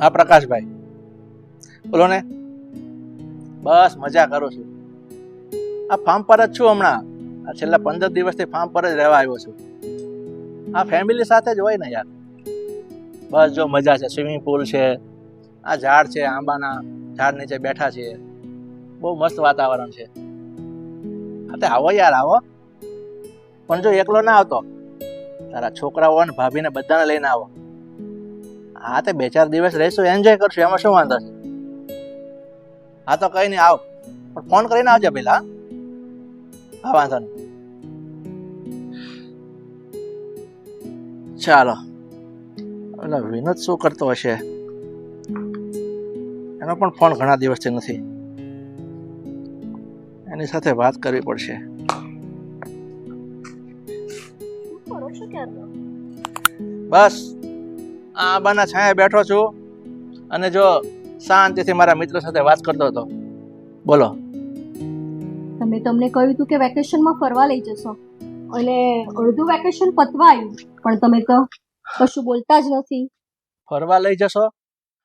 હા પ્રકાશભાઈ, બોલો ને. બસ મજા કરું છું. આ ફાર્મ પર જ છું હમણાં. આ છેલ્લા 15 દિવસથી ફાર્મ પર જ રહેવા આવ્યો છું. આ ફેમિલી સાથે જ હોય ને યાર. બસ જો મજા છે. સ્વિમિંગ પુલ છે, આ ઝાડ છે, આંબાના ઝાડ નીચે બેઠા છીએ. બહુ મસ્ત વાતાવરણ છે. હા તે આવો યાર, આવો. પણ જો એકલો ના આવતો, તારા છોકરાઓ અને ભાભીને બધાને લઈને આવો. હા તે 2-4 દિવસ રહીશું, એન્જોય કરશું, એમાં શું વાંધો છે. હા તો કઈ નહીં, આવ. પણ ફોન કરીને આવજે પેલા. હા વાંધો નહીં. ચાલો, એટલે વિનોદ શું કરતો હશે? એનો પણ ફોન ઘણા દિવસથી નથી. એની સાથે વાત કરવી પડશે. બસ આ આંબાના છાંયે બેઠો છું અને જો શાંતિથી મારા મિત્ર સાથે વાત કરતો હતો. બોલો. તમને કહ્યું હતું કે વેકેશનમાં ફરવા લઈ જશો, અને અડધું વેકેશન પતવા આવ્યું, પણ તમે તો કશું બોલતા જ નથી. ફરવા લઈ જશો?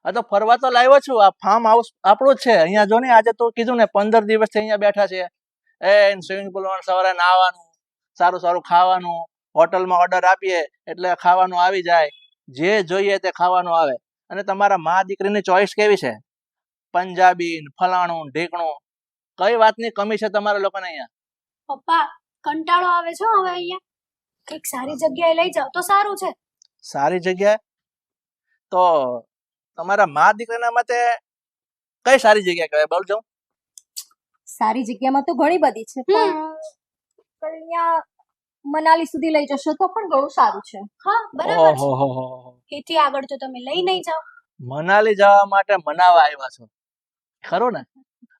હા તો ફરવા તો લાવ્યો છું. આ ફાર્મ હાઉસ આપણું જ છે. અહીંયા જો ને, આજે તો કીધું ને 15 દિવસથી અહીંયા બેઠા છે. સ્વિમિંગ પુલમાં સવારે નાહવાનું, સારું સારું ખાવાનું, હોટલમાં ઓર્ડર આપીએ એટલે ખાવાનું આવી જાય, જે જોઈએ તે ખાવાનું આવે. અને તમારા મા દીકરીની ચોઈસ કેવી છે? પંજાબી, ફલાણું, ઢીકણું. કઈ વાતની કમી છે તમારા લોકોને અહીંયા? પપ્પા, કંટાળો આવે છે હવે અહીંયા. કંઈક સારી જગ્યાએ લઈ જાઓ તો સારું છે. સારી જગ્યાએ? તો તમારા મા દીકરીના મતે કઈ સારી જગ્યા કહેવાય? બોલ જાઉં. સારી જગ્યામાં તો ઘણી બધી છે, પણ અહીંયા મનાલી સુધી લઈ જશો તો પણ ઘણું સારું છે. હા બરાબર છે. ઓહો, એથી આગળ તો તમે લઈ નહીં જાઓ. મનાલી જવા માટે મનાવા આવ્યા છો, ખરું ને?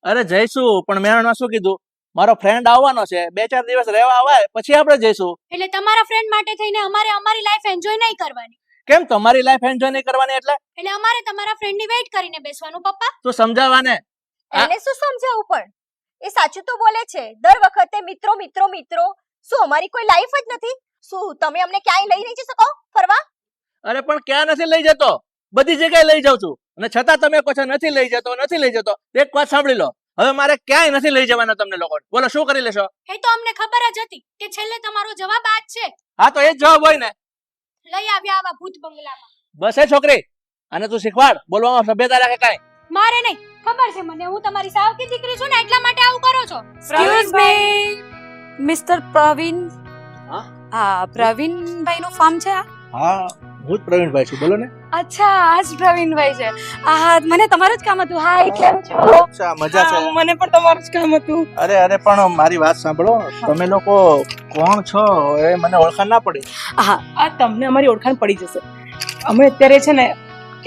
અરે જઈશું, પણ મેં શું કીધું, મારો ફ્રેન્ડ આવવાનો છે, 2-4 દિવસ રહેવા આવાય પછી આપણે જઈશું. એટલે તમારા ફ્રેન્ડ માટે થઈને અમારે અમારી લાઈફ એન્જોય નહીં કરવાની? કેમ તમારી લાઈફ એન્જોય નહીં કરવાની? એટલે અમારે તમારા ફ્રેન્ડની વેઇટ કરીને બેસવાનું. પપ્પા, તું સમજાવવાને. એને શું સમજાવવું? પણ એ સાચું તો બોલે છે. દર વખતે મિત્રો મિત્રો મિત્રો. શું અમારી કોઈ લાઈફ જ નથી? શું તમે અમને ક્યાંય લઈ નહીં જઈ શકો ફરવા? અરે પણ ક્યાં નથી લઈ જતો? બધી જગ્યાએ લઈ જાઉં છું, અને છતાં તમે કહો છો નથી લઈ જતો, નથી લઈ જતો. એક વાત સાંભળી લો, હવે મારે ક્યાંય નથી લઈ જવાના તમને લોકો. બોલો શું કરી લેશો? એ તો અમને ખબર જ હતી કે છેલ્લે તમારો જવાબ આ જ છે. હા તો એ જ જવાબ હોય ને. લઈ આવ્યા આવા ભૂત બંગલામાં. બસ એ છોકરી, અને તું શીખવાડ, બોલવામાં સભ્યતા રાખે કાંઈ. મારે નહીં, ખબર છે મને. હું તમારી સાવકી દીકરી છું ને, એટલા માટે આવું કરો છો. Excuse me, mister Praveen. હા, પ્રવીણભાઈ નું ફાર્મ છે આ? હા, હું જ પ્રવીણભાઈ છું, બોલો ને. અચ્છા, આજ પ્રવીણભાઈ છે. હા, મને તમારું જ કામ હતું. હાય, કેમ છો? અચ્છા, મજા છે. મને પણ તમારું જ કામ હતું. અરે પણ મારી વાત સાંભળો, તમે લોકો કોણ છો એ મને ઓળખાણ ના પડી. હા, આ તમને અમારી ઓળખાણ પડી જશે. અમે અત્યારે છે ને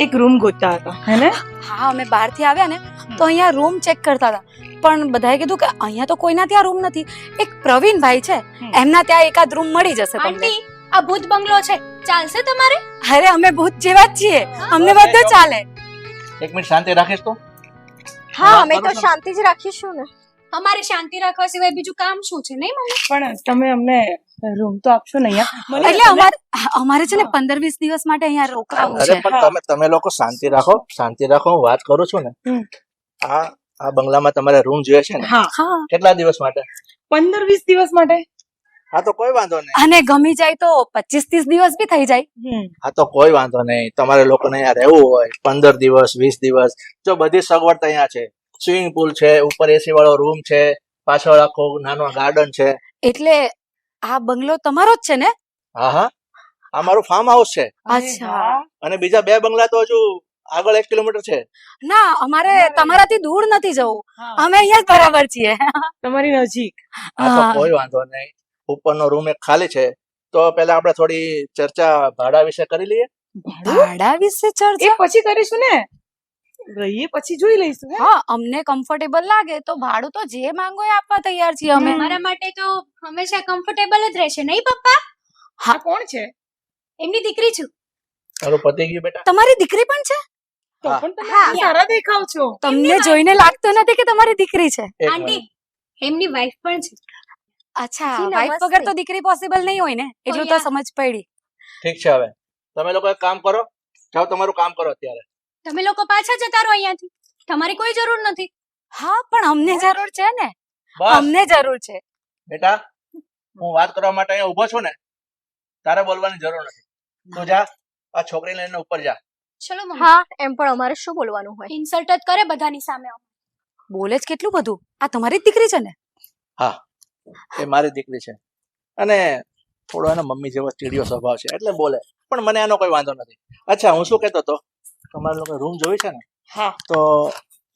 એક રૂમ ગોતતા હતા, હે ને? હા, અમે બહારથી આવ્યા ને તો અહીંયા રૂમ ચેક કરતા હતા, પણ બધાએ કીધું કે અહીંયા તો કોઈના ત્યાં રૂમ નથી. એક પ્રવીણભાઈ છે, એમના ત્યાં એકાદ રૂમ મળી જશે તમને. આંટી, આ ભૂત બંગલો છે, ચાલશે તમારે? અરે અમે ભૂત જેવા જ છીએ, અમને બધું ચાલે. એક મિનિટ શાંતિ રાખીશ તું? હા, અમે તો શાંતિ જ રાખીશું ને. અમારે શાંતિ રાખવા સિવાય બીજું કામ શું છે, નહીં મમ્મી? પણ તમે અમને રૂમ તો આપશો ને અહીંયા? એટલે અમારે છે ને 15-20 દિવસ માટે અહીંયા રોકાવું અરે છે. પણ તમે લોકો શાંતિ રાખો, શાંતિ રાખો. હું વાત કરું છું ને. આ બંગલામાં તમારે રૂમ જોઈએ છે ને? હા, કેટલા દિવસ માટે? 15-20 દિવસ માટે. હા તો કોઈ વાંધો નહીં. અને ગમી જાય તો 25-30 દિવસ બી થઈ જાય. હા તો કોઈ વાંધો નહીં. તમારે લોકોને અહીંયા રહેવું હોય 15 દિવસ 20 દિવસ, જો બધી સગવડ અહીંયા છે. સ્વિમિંગ પુલ છે, ઉપર એસી વાળો રૂમ છે, પાછળ આખો નાનો ગાર્ડન છે. એટલે આ બંગલો તમારો જ છે ને? હા, આ મારું ફાર્મ હાઉસ છે. અચ્છા. અને બીજા 2 બંગલા તો હજુ આગળ 1 કિલોમીટર છે. ના, અમારે તમારાથી દૂર નથી જવું, અમે અહીંયા જ બરાબર છીએ, તમારી નજીક. હા તો કોઈ વાંધો નહીં. ઉપરનો રૂમ એક ખાલી છે, તો પહેલા આપણે થોડી ચર્ચા ભાડા વિશે કરી લઈએ. ભાડા વિશે ચર્ચા પછી કરીશું ને, રહીએ પછી જોઈ લઈશું. હા, અમને કમ્ફર્ટેબલ લાગે તો ભાડું તો જે માંગો એ આપવા તૈયાર છીએ અમે. મારા માટે તો હંમેશા કમ્ફર્ટેબલ જ રહેશે, નહીં પપ્પા? હા, કોણ છે? એમની દીકરી છું. તારું પતિ ગયું બેટા? તમારી દીકરી પણ છે? તો પણ તમે સારા દેખાવ છો. તમને જોઈને લાગતું નથી કે તમારી દીકરી છે. આંટી, એમની વાઈફ પણ છે. અચ્છા, વાઈફ વગર તો દીકરી પોસિબલ નહીં હોય ને, એટલું તો સમજ પડી. ઠીક છે, હવે તમે લોકો એક કામ કરો, જાઓ તમારું કામ કરો અત્યારે. તમે લોકો પાછા જતા રહો અહીંયાથી, તમારી કોઈ જરૂર નથી. હા પણ અમને જરૂર છે ને, બસ અમને જરૂર છે. બેટા, હું વાત કરવા માટે અહીંયા ઊભો છું ને, તારે બોલવાની જરૂર નથી. તું જા, આ છોકરીને લઈને ઉપર જા. ચલો મમ્મી. હા એમ પણ અમારે શું બોલવાનું હોય? ઇન્સલ્ટ જ કરે બધાની સામે. બોલે જ કેટલું બધું. આ તમારી જ દીકરી છે ને? હા, એ મારી દીકરી છે અને થોડો એનો મમ્મી જેવો ચીડિયો સ્વભાવ છે એટલે બોલે, પણ મને એનો કોઈ વાંધો નથી. અચ્છા, હું શું કહેતો હતો, તમારે લોકો રૂમ જોઈ છે ને? હા. તો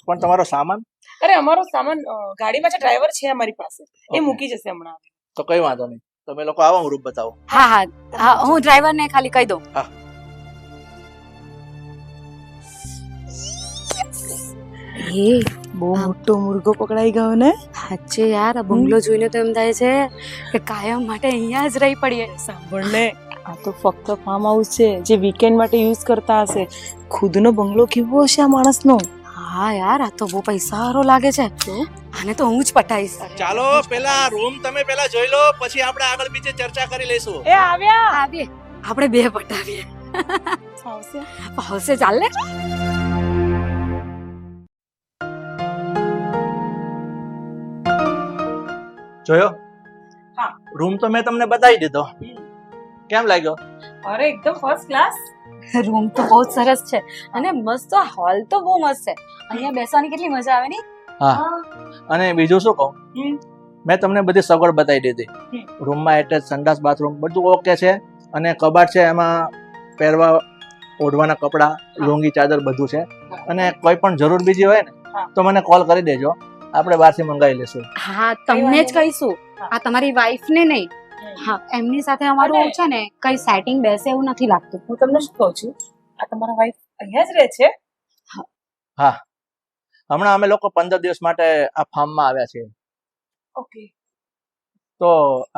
પણ તમારો સામાન? અરે અમારો સામાન ગાડીમાં જે ડ્રાઈવર છે અમારી પાસે, એ Okay. મૂકી જશે હમણાં. તો કઈ વાંધો નહીં, તમે લોકો આવો, હું રૂમ બતાવો. હા હા હા, હું ડ્રાઈવરને ખાલી કહી દઉં. એ બહુ મોટો મુર્ગો પકડાઈ ગયો ને. સાચે યાર, આ બંગલો જોઈને તો એમ થાય છે કે કાયમ માટે અહીંયા જ રહી પડીએ. સાંભળ ને, આ તો ફક્ત ફાર્મ હાઉસ છે જે વીકેન્ડ માટે યુઝ કરતા હશે. ખુદનો બંગલો કેવો હશે આ માણસનો? હા યાર, આ તો બહુ પૈસાવાળો લાગે છે. આને તો હું જ પટાઈશ. ચાલો પેલા રૂમ તમે પેલા જોઈ લો, પછી આપણે આગળ બીજે ચર્ચા કરી લઈશું. એ આવ્યા. આવીએ, આપણે બે પટાવીએ. આવશે. આવશે, ચાલ ને. જોયો? હા. રૂમ તો મેં તમને બતાવી દીધો. કેમ લાગ્યો? અરે એકદમ ફર્સ્ટ ક્લાસ. રૂમ તો બહુ સરસ છે અને મસ્ત હોલ તો બહુ મસ્ત છે. અહીંયા બેસવાની કેટલી મજા આવે ને. હા, અને બીજું શું કહું, હમ. મેં તમને બધી સગવડ બતાવી દીધી. રૂમમાં એટેચ સંડાસ બાથરૂમ બધું ઓકે છે અને કબાટ છે, એમાં પહેરવા ઓઢવાના કપડા, લુંગી, ચાદર બધું છે. અને કોઈ પણ જરૂર બીજી હોય ને તો મને કોલ કરી દેજો, આપણે બહારથી મંગાવી લેશું. હા, તમને જ કહીશું, આ તમારી વાઈફ ને નહીં. હા, એમની સાથે અમારું છે ને કઈ સેટિંગ બેસે એવું નથી લાગતું. હું તમને શું કહું છું, આ તમારા વાઈફ અહીંયા જ રહે છે? હા, હમણાં અમે લોકો 15 દિવસ માટે આ ફાર્મમાં આવ્યા છીએ. ઓકે. તો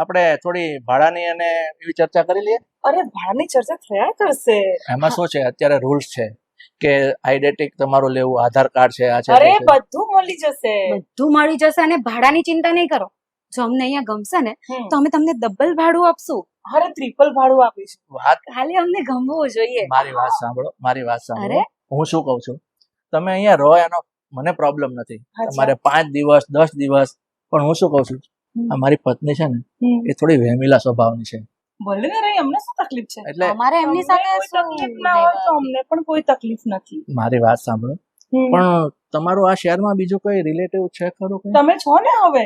આપણે થોડી ભાડાની અને એવી ચર્ચા કરી લઈએ. અરે ભાડાની ચર્ચા થયા કરશે. એમાં શું છે, અત્યારે રૂલ્સ છે કે આઈડેન્ટિક તમારું લેવું, આધાર કાર્ડ છે, આ છે, અરે તે છે. બધું મળી જશે. બધું મળી જશે અને ભાડાની ચિંતા નહીં કરો. જો અમને અહીંયા ગમશે ને તો અમે તમને ડબલ ભાડું આપશું. અરે ટ્રિપલ ભાડું આપીશું. વાત, ખાલી અમને ગમવું જોઈએ. મારી વાત સાંભળો, મારી વાત સાંભળો. અરે? હું શું કહું છું, તમે અહીંયા રહો એનો મને પ્રોબ્લેમ નથી. અચ્છા. તમારે 5 દિવસ 10 દિવસ, પણ હું શું કહું છું, આ મારી પત્ની છે ને એ થોડી વહેમીલા સ્વભાવની છે. ભલે ને રહી, અમને શું તકલીફ છે? એટલે અમારે એમની તમને સાથે કોઈ શું તકલીફ ના હોય તો અમને પણ કોઈ તકલીફ નથી. મારી વાત સાંભળો, પણ તમારું આ શહેરમાં બીજું કોઈ રિલેટિવ છે ખરું કઈ? તમે છો ને હવે.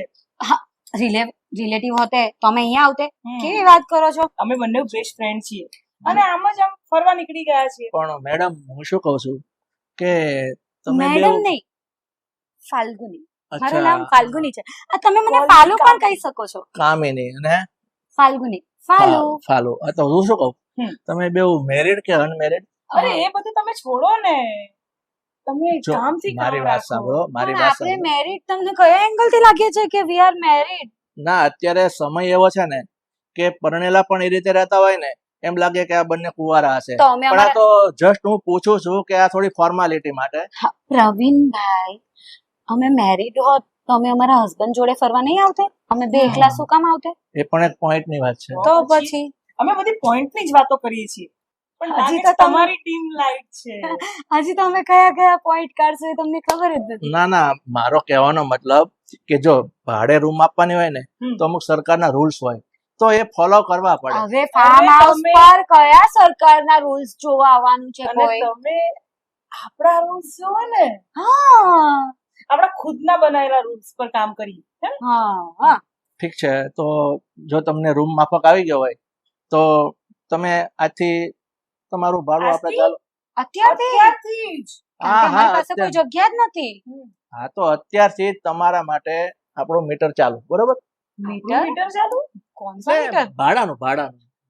રિલેટિવ હોતે તો અમે અહીંયા આવતે. કેવી વાત કરો છો? અમે બંને બેસ્ટ ફ્રેન્ડ છીએ અને આમ જ આમ ફરવા નીકળી ગયા છીએ. પણ મેડમ, હું શું કહું છું કે તમે બે, મેડમ નહીં, ફાલ્ગુની. મારું નામ અચ્છા, ફાલ્ગુની છે. આ તમે મને ફાલુ પણ કહી શકો છો. કામિની અને ફાલ્ગુની, ફાલુ. ફાલુ. તો હું શું કહું, હમ. તમે બે મેરિડ કે અનમેરિડ? અરે એ બધું તમે છોડો ને, તમે જો, કામથી કામ મારી વાત રાખો. સાંભળો, મારી પણ વાત આપણે સાંભળો. મેરિડ તમને કયા એંગલ થી લાગે છે કે વી આર મેરિડ? ના, અત્યારે સમય એવો છે ને કે પરણેલા પણ એ રીતે રહેતા હોય ને, એમ લાગે કે આ બંને કુંવારા હશે. તો અમે પણ આ તો જસ્ટ હું પૂછું છું કે આ થોડી ફોર્માલિટી માટે. પ્રવીણભાઈ, અમે મેરિડ હોત તો અમે અમારા હસબન્ડ જોડે ફરવા નહીં આવતે? અમે બે એકલા શું કામ આવતે? એ પણ એક પોઈન્ટ ની વાત છે. તો પછી અમે બધી પોઈન્ટ ની જ વાતો કરીએ છીએ, પણ હજી હજી તો તો તમારી ટીમ લાઈટ છે. હજી તો અમે કયા કયા પોઈન્ટ કાઢશો એ તમને ખબર જ નથી. ના ના, મારો કહેવાનો મતલબ કે જો ભાડે રૂમ આપવાની હોય ને હમ. તો અમુક સરકારના રૂલ્સ હોય તો એ ફોલો કરવા પડે. હવે ફાર્મ હાઉસ તમે- પર કયા સરકારના રૂલ્સ જોવા આવવાનું છે અને કોઈ? તમે આપણા રૂલ્સ જુઓ ને, હા આપણા ખુદના બનાવેલા રૂલ્સ પર કામ કરીએ. હે ને? હા. ઠીક છે, તો જો તમને રૂમ માફક આવી ગયો હોય તો તમે આજથી તમારું ભાડું આપણે આજથી? ચાલુ. અત્યારથી અત્યારથી જ. કારણ કે હા અમારી પાસે કોઈ અત્યાર- જગ્યા જ નથી. હા, તો અત્યારથી જ તમારા માટે આપણું મીટર ચાલુ, બરોબર? મીટર ચાલુ? કોણસા મીટર? ભાડાનું.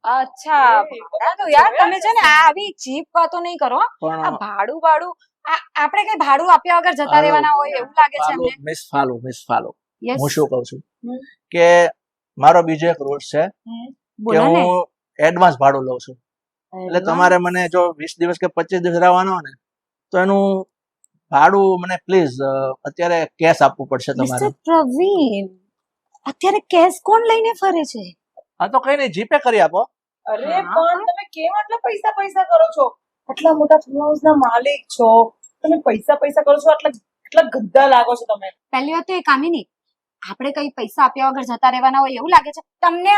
અચ્છા, ભાડાનું. યાર તમે છે ને આ આવી ચીપ વાતો નહીં કરો હો. આ પણ ભાડું આપણે કઈ ભાડું આપ્યા વગર જતા હાલો, રહેવાના હોય એવું લાગે છે અમને. Miss follow, Yes. હું શું કહું છું હમ. કે મારો બીજો એક રૂલ્સ છે કે બોલો ને. હું એડવાન્સ ભાડું લઉં છું. એટલે તમારે મને જો 20 દિવસ કે 25 દિવસ રહેવાનો હોય ને તો એનું ભાડું મને પ્લીઝ અત્યારે કેશ આપવું પડશે તમારે. મિસ્ટર પ્રવીણ, અત્યારે કેશ કોણ લઈને ફરે છે? હા, તો કઈ નહીં, જીપે કરી આપો. અરે હા. પણ તમે કેમ આટલા પૈસા કરો છો? આટલા મોટા ફાર્મ હાઉસના માલિક છો, તમે પૈસા પૈસા કરો છો, આટલા ગદ્દા લાગો છો તમે. પહેલી વાત તો એ કામિની, આપણે કઈ પૈસા આપ્યા વગર જતા રહેવાના હોય એવું લાગે છે તમને?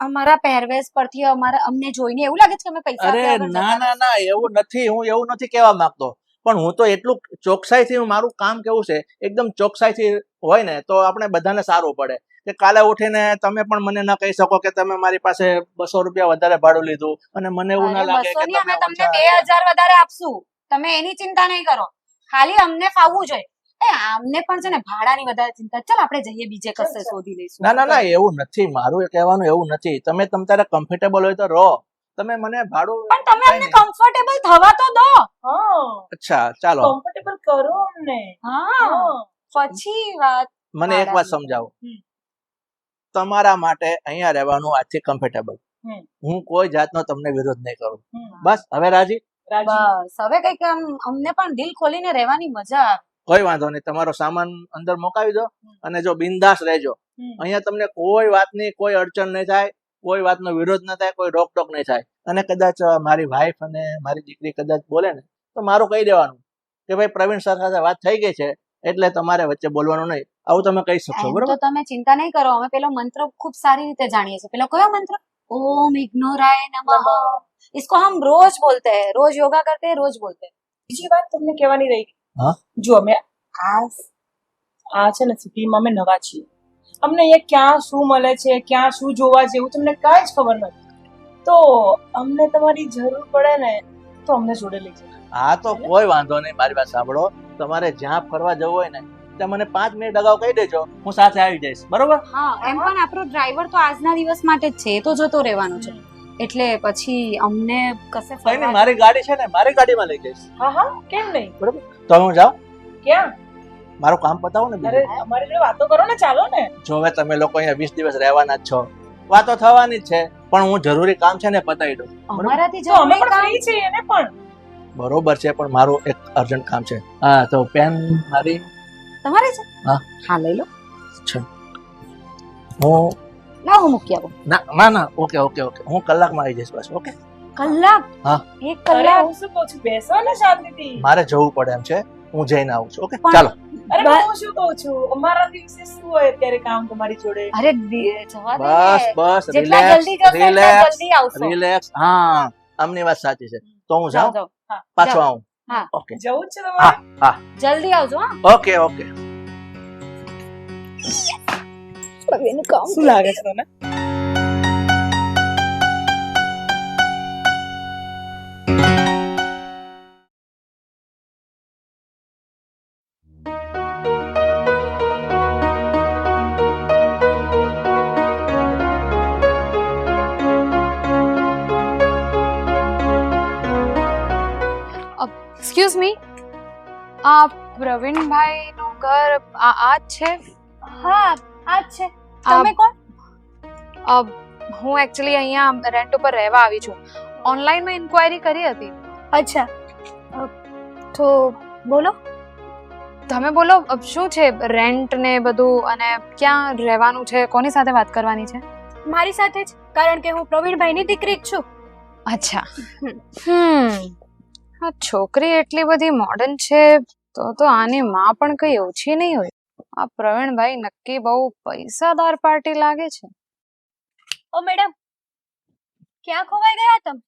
અમારા પહેરવેશ પરથી અમને જોઈને એવું લાગે છે કે અમે પૈસા અરે આપ્યા વગર ના જતા ના ના, એવું નથી. હું એવું નથી કહેવા માંગતો, પણ હું તો એટલું ચોકસાઈથી મારું કામ કેવું છે, એકદમ ચોકસાઈથી હોય ને તો આપણે બધાને સારું પડે. કે કાલે ઉઠીને તમે પણ મને ન કહી શકો કે તમે મારી પાસે 200 રૂપિયા વધારે ભાડું લીધું, અને મને એવું ના લાગે કે બસોની અમે તમે તમને ઓછા 2000 વધારે આપશું, તમે એની ચિંતા નહીં કરો, ખાલી અમને ફાવવું જોઈએ. આમને પણ છે ને ભાડાની વધારે ચિંતા. ચાલ આપણે જઈએ બીજે કશે શોધી લઈશું. ના ના ના, એવું નથી. મારું કહેવાનું એવું નથી. તમે તમારે કમ્ફર્ટેબલ હોય તો રહો. તમે મને ભાડું પણ તમે કઈ અમને નહીં. કમ્ફર્ટેબલ થવા તો દો. હા, અચ્છા ચાલો, કમ્ફર્ટેબલ કરો અમને. હા, પછી વાત. મને એક વાત સમજાવો. તમારા માટે અહીંયા રહેવાનું આજથી કમ્ફર્ટેબલ. હમ. હું કોઈ જાતનો તમને વિરોધ નહીં કરું. બસ હવે રાજી? રાજી. બસ હવે કઈક અમને પણ દિલ ખોલીને રહેવાની મજા આવે. કોઈ વાંધો નહીં. તમારો સામાન અંદર મુકાવી દો અને જો બિંદાસ રહેજો. અહીંયા તમને કોઈ વાતની કોઈ અડચણ નહીં થાય, કોઈ વાતનો વિરોધ ન થાય, કોઈ રોકટોક નહીં થાય. અને કદાચ મારી વાઈફ અને મારી દીકરી કદાચ બોલે ને તો મારું કહી દેવાનું કે ભાઈ પ્રવીણ સર સાથે વાત થઈ ગઈ છે, એટલે તમારે વચ્ચે બોલવાનું નહીં. આવું તમે કહી શકશો, એમ બરોબર? તો તમે ચિંતા નહીં કરો, અમે પેલો મંત્ર ખૂબ સારી રીતે જાણીએ છીએ. પેલો કયો મંત્ર? ઓમ ઇગ્નોરાય નમઃ. इसको हम रोज बोलते हैं, रोज योगा करते हैं, रोज बोलते हैं. બીજી વાત તમને કહેવાની રહી ગઈ. હા? જો અમે આ છે ને સિટીમાં અમે નવા છીએ, અમને અહીંયા ક્યાં શું મળે છે, ક્યાં શું જોવા જેવું તમને કાંઈ જ ખબર નથી. તો અમને તમારી જરૂર પડે ને તો અમને જોડે લઈ જજો. હા તો કોઈ વાંધો નહીં. મારી વાત સાંભળો. તમારે જ્યાં ફરવા જવું હોય ને ત્યાં મને 5 મિનિટ અગાઉ કહી દેજો, હું સાથે આવી જઈશ, બરોબર? હા, એમ પણ આપણો ડ્રાઈવર તો આજના દિવસ માટે જ છે, એ તો જતો રહેવાનો છે. એટલે પછી અમને કશે કઈ નહીં, મારી ગાડી છે ને, મારી ગાડીમાં લઈ જઈશ. હા હા, કેમ નહીં? તો હું જાઉં? ક્યાં? મારું કામ પતાવો ને અરે બીજું. અમારી જોડે વાતો કરો ને, ચાલો ને. જો હવે તમે લોકો અહીંયા 20 દિવસ રહેવાના જ છો, વાતો થવાની જ છે, પણ હું જરૂરી કામ છે ને પતાવી દઉં. અમારાથી તો અમે જરૂરી પણ કામ ફ્રી છીએ ને. પણ બરોબર છે, પણ મારું એક અર્જન્ટ કામ છે. હા તો પેન મારી તમારે છે? હા. હા, લઈ લો. છે. હું લાવ, હું મૂકી આવું. ના ના ના, ઓકે ઓકે ઓકે, હું કલાકમાં આવી જઈશ બસ. ઓકે? કલાક? હા. 1 અરે કલાક? હું શું કહું છું, બેસો ને શાંતિથી. મારે જવું પડે એમ છે, હું જઈને આવું છું. ઓકે પણ- ચાલો. અરે પણ હું શું કહું છું, અમારા દિવસે શું હોય અત્યારે કામ તમારી જોડે? અરે જવા દે બસ ને. બસ, જેટલા રિલેક્સ જલ્દી જશો એટલા રિલેક્સ જલ્દી આવશો. રિલેક્સ. હા, આમની વાત સાચી છે. તો હું જાઓ, જાઉં, જાઓ. પાછો જાઓ. આવું. હા. ઓકે. જવું જ છે તમારે? જલ્દી આવજો. હા, ઓકે ઓકે. શું લાગે છે તને? એક્સક્યુઝ મી, આ પ્રવીણભાઈ નું ઘર આ જ છે? હા આ જ છે. આ- તમે કોણ? હું એકચ્યુઅલી અહીંયા રેન્ટ ઉપર રહેવા આવી છું. ઓનલાઈનમાં ઇન્ક્વાયરી કરી હતી. અચ્છા તો બોલો. તમે બોલો, શું છે રેન્ટ ને બધું, અને ક્યાં રહેવાનું છે, કોની સાથે વાત કરવાની છે? મારી સાથે જ, કારણ કે હું પ્રવીણભાઈની દીકરી જ છું. અચ્છા. આ છોકરી એટલી બધી મોડર્ન છે તો આની માં પણ કઈ ઓછી નહીં હોય. આ પ્રવીણભાઈ નક્કી બહુ પૈસાદાર પાર્ટી લાગે છે. ઓ મેડમ, ક્યાં ખોવાઈ ગયા તમે?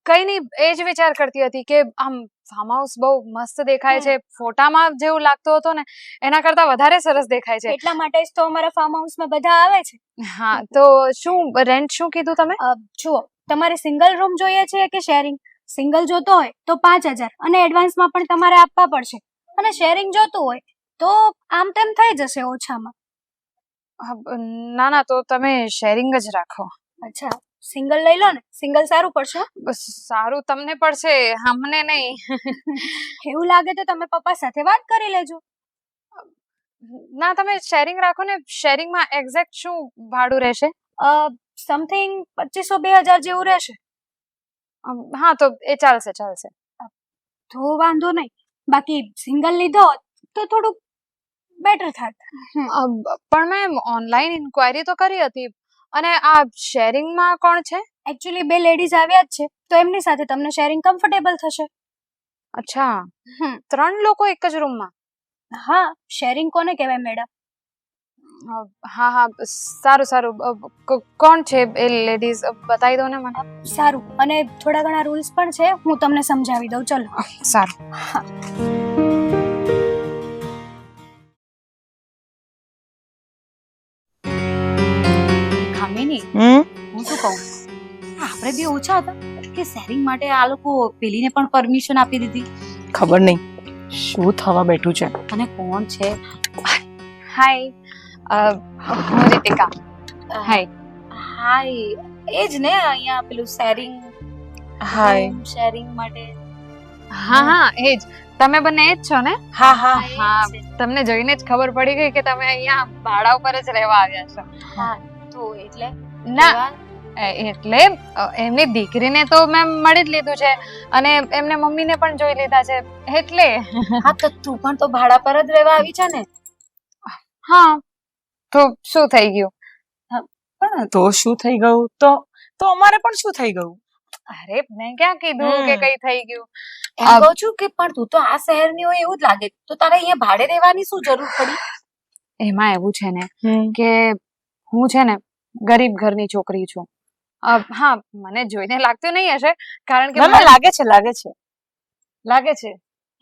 કઈ નહીં, એ જ વિચાર કરતી હતી કે આમ ફાર્મ હાઉસ બહુ મસ્ત દેખાય છે, ફોટામાં જેવું લાગતો હતો ને એના કરતા વધારે સરસ દેખાય છે. એટલા માટે જ તો અમારા ફાર્મ હાઉસમાં બધા આવે છે. હા તો શું રેન્ટ શું કીધું તમે? જુઓ, તમારે સિંગલ રૂમ જોઈએ છે કે શેરિંગ? સિંગલ જોતો હોય તો 5000 અને એડવાન્સમાં પણ તમારે આપવા પડશે, અને શેરિંગ જોતું હોય તો આમ તેમ થઈ જશે ઓછામાં. ના ના, તો તમે શેરિંગ જ રાખો. અચ્છા, સિંગલ લઈ લો ને, સિંગલ સારું પડશે. બસ સારું તમને પડશે, અમને નહીં. એવું લાગે તો તમે પપ્પા સાથે વાત કરી લેજો. ના, તમે શેરિંગ રાખો ને. શેરિંગમાં એક્ઝેક્ટ શું ભાડું રહેશે? સમથિંગ 2500-2000 જેવું રહેશે. હા તો એ ચાલશે ચાલશે. તો વાંધો નહીં. બાકી સિંગલ લીધો તો થોડુંક બેટર થાત. પણ મેમ ઓનલાઈન ઇન્ક્વાયરી તો કરી હતી, અને આ શેરિંગમાં કોણ છે? એકચ્યુઅલી બે લેડીઝ આવ્યા જ છે તો એમની સાથે તમને શેરિંગ કમ્ફર્ટેબલ થશે. અચ્છા, હમ. 3 લોકો એક જ રૂમમાં? હા, શેરિંગ કોને કહેવાય મેડમ? હા હા, સારું સારું. કોણ છે એ લેડીઝ, બતાવી દો ને મને. સારું, અને થોડા ઘણા રૂલ્સ પણ છે, હું તમને સમજાવી દઉં. ચલો. સારું. ખામીની હમ હું શું કહું, આપણે બી ઓછા હતા કે શેરિંગ માટે આ લોકો પેલીને પણ પરમિશન આપી દીધી. ખબર નહીં શું થવા બેઠું છે. અને કોણ છે? હાય, હું રીતિકા. હાય. હાય, એ જ ને અહીંયા પેલું શેરિંગ હાય. શેરિંગ માટે. હા હા, એ જ. તમે બંને એ જ છો ને? હા હા હા, તમને જોઈને જ ખબર પડી ગઈ કે તમે અહીંયા ભાડા ઉપર જ રહેવા આવ્યા છો. હા, તો એટલે ના, એટલે એમની દીકરીને તો મેં મળી જ લીધું છે અને એમને મમ્મીને પણ જોઈ લીધા છે એટલે. હા, તો તું પણ તો ભાડા પર જ રહેવા આવી છે ને? હા, તો શું થઈ ગયું? પણ તો શું થઈ ગયું? તો અમારે પણ શું થઈ ગયું? અરે, મેં ક્યાં કીધું કે કઈ થઈ ગયું. એમ કહું છું કે પણ તું તો આ શહેરની હોય એવું જ લાગે, તો તારે અહીંયા ભાડે રહેવાની શું જરૂર પડી? એમાં એવું છે ને કે હું છે ને ગરીબ ઘરની છોકરી છું. હા, મને જોઈને લાગતું નહીં હશે કારણ કે ના ના, લાગે છે લાગે છે લાગે છે.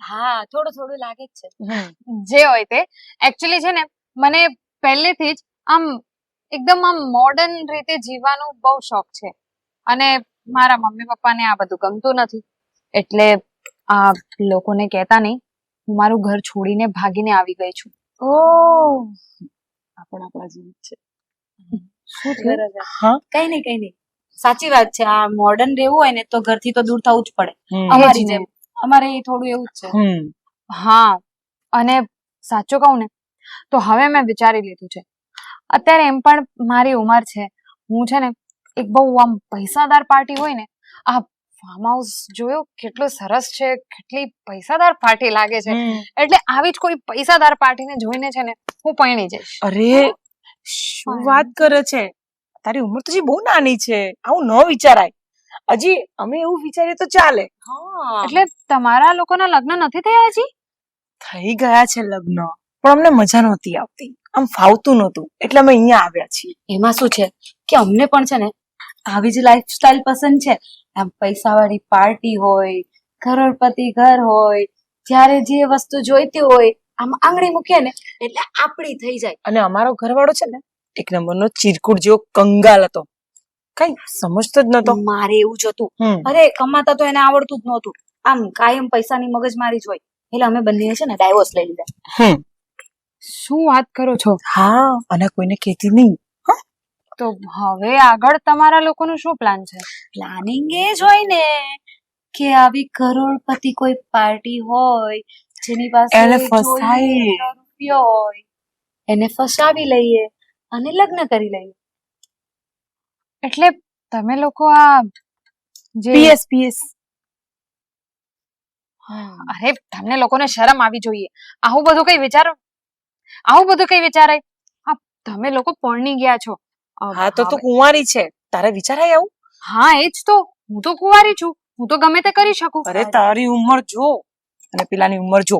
હા, થોડું થોડું લાગે જ છે. જે હોય તે એકચ્યુઅલી છે ને મને પહેલેથી જ આમ એકદમ આમ મોડર્ન રીતે જીવવાનો બહુ શોખ છે અને મારા મમ્મી પપ્પાને આ બધું ગમતું નથી એટલે આ લોકોને કહેતા નહીં હું મારું ઘર છોડીને ભાગીને આવી ગઈ છું. ઓહ, આપણા જેવી છે. શું થયું? હા, કઈ નહીં. સાચી વાત છે, આ મોડર્ન રહેવું હોય ને તો ઘરથી તો દૂર થવું જ પડે. હમ. અમારી એ જ ને. જેમ અમારે એ થોડું એવું જ છે. હા, અને સાચું કહું ને તો હવે મેં વિચારી લીધું છે. અત્યારે એમ પણ મારી ઉંમર છે, હું છે ને એક બહુ આમ પૈસાદાર પાર્ટી હોય ને, આ ફાર્મ હાઉસ જોયું કેટલું સરસ છે, કેટલી પૈસાદાર પાર્ટી લાગે છે, એટલે આવી જ કોઈ પૈસાદાર પાર્ટીને જોઈને છે ને હું પરણી જઈશ. અરે શું વાત કરે છે? તારી ઉંમર તો હજી બહુ નાની છે, આવું ન વિચારાય. હજી અમે એવું વિચારીએ તો ચાલે. હા, એટલે તમારા લોકોના લગ્ન નથી થયા હજી? થઈ ગયા છે લગ્ન, પણ અમને મજા નહોતી આવતી, આમ ફાવતું નહોતું, એટલે અમે અહીંયા આવ્યા છીએ. એમાં શું છે કે અમને પણ છે ને આવી જ લાઈફસ્ટાઈલ પસંદ છે. આમ પૈસાવાળી પાર્ટી હોય, કરોડપતિ ઘર હોય, જ્યારે જે વસ્તુ જોઈતી હોય આમ આંગળી મૂકીએ ને એટલે આપણી થઈ જાય. અને અમારો ઘરવાળો છે ને એક નંબરનો ચીરકુટ જેવો કંગાલ હતો, કઈ સમજતો જ નતો. મારે એવું જ હતું. અરે, કમાતા તો એને આવડતું જ નહોતું, આમ કાયમ પૈસાની મગજમારી જ હોય, એટલે અમે બંને છે ને ડાયવોર્સ લઈ લીધા. શું વાત કરો છો? હા, અને કોઈને કહેતી નહીં. તો હવે આગળ તમારા લોકોનું શું પ્લાન છે? પ્લાનિંગ એ જ હોય ને કે આવી કરોડપતિ કોઈ પાર્ટી હોય જેની પાસે એને જોઈએ ફસાઈએ. એટલો રૂપિયો હોય, એને ફસાવી લઈએ અને લગ્ન કરી લઈએ. એટલે તમે લોકો આ જે પીએસ અરે, તમને લોકોને શરમ આવી જોઈએ. આવું બધું કઈ વિચારાય? હા, તમે લોકો પરણી ગયા છો. હા, તો તું કુંવારી છે, તારે વિચારાય આવું? હા, એ જ તો. હું તો કુંવારી છું, હું તો ગમે તે કરી શકું. અરે, તારી ઉંમર જો અને પેલાની ઉંમર જો.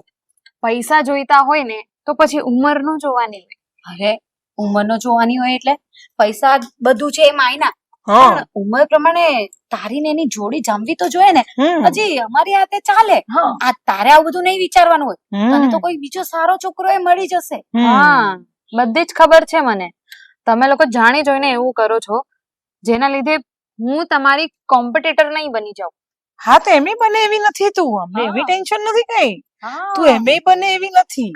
પૈસા જોઈતા હોય ને તો પછી ઉંમર નો જોવાની હોય. અરે, ઉંમરનો જોવાની હોય એટલે પૈસા બધું છે એ માયના, હા, પણ ઉંમર પ્રમાણે તારી ને એની જોડી જામવી તો જોઈએ ને. હજી અમારી હાથે ચાલે. હા. આ તારે આવું બધું નહીં વિચારવાનું હોય, તને તો કોઈ બીજો સારો છોકરો એ મળી જશે. હા, બધી જ ખબર છે મને. તમે લોકો જાણી જોઈને એવું કરો છો જેના લીધે હું તમારી કોમ્પિટિટર નહીં બની જાઉં. હા, તો એમે બને એવી નથી તું, અમને એવી ટેન્શન નથી કઈ. તું એમે બને એવી નથી,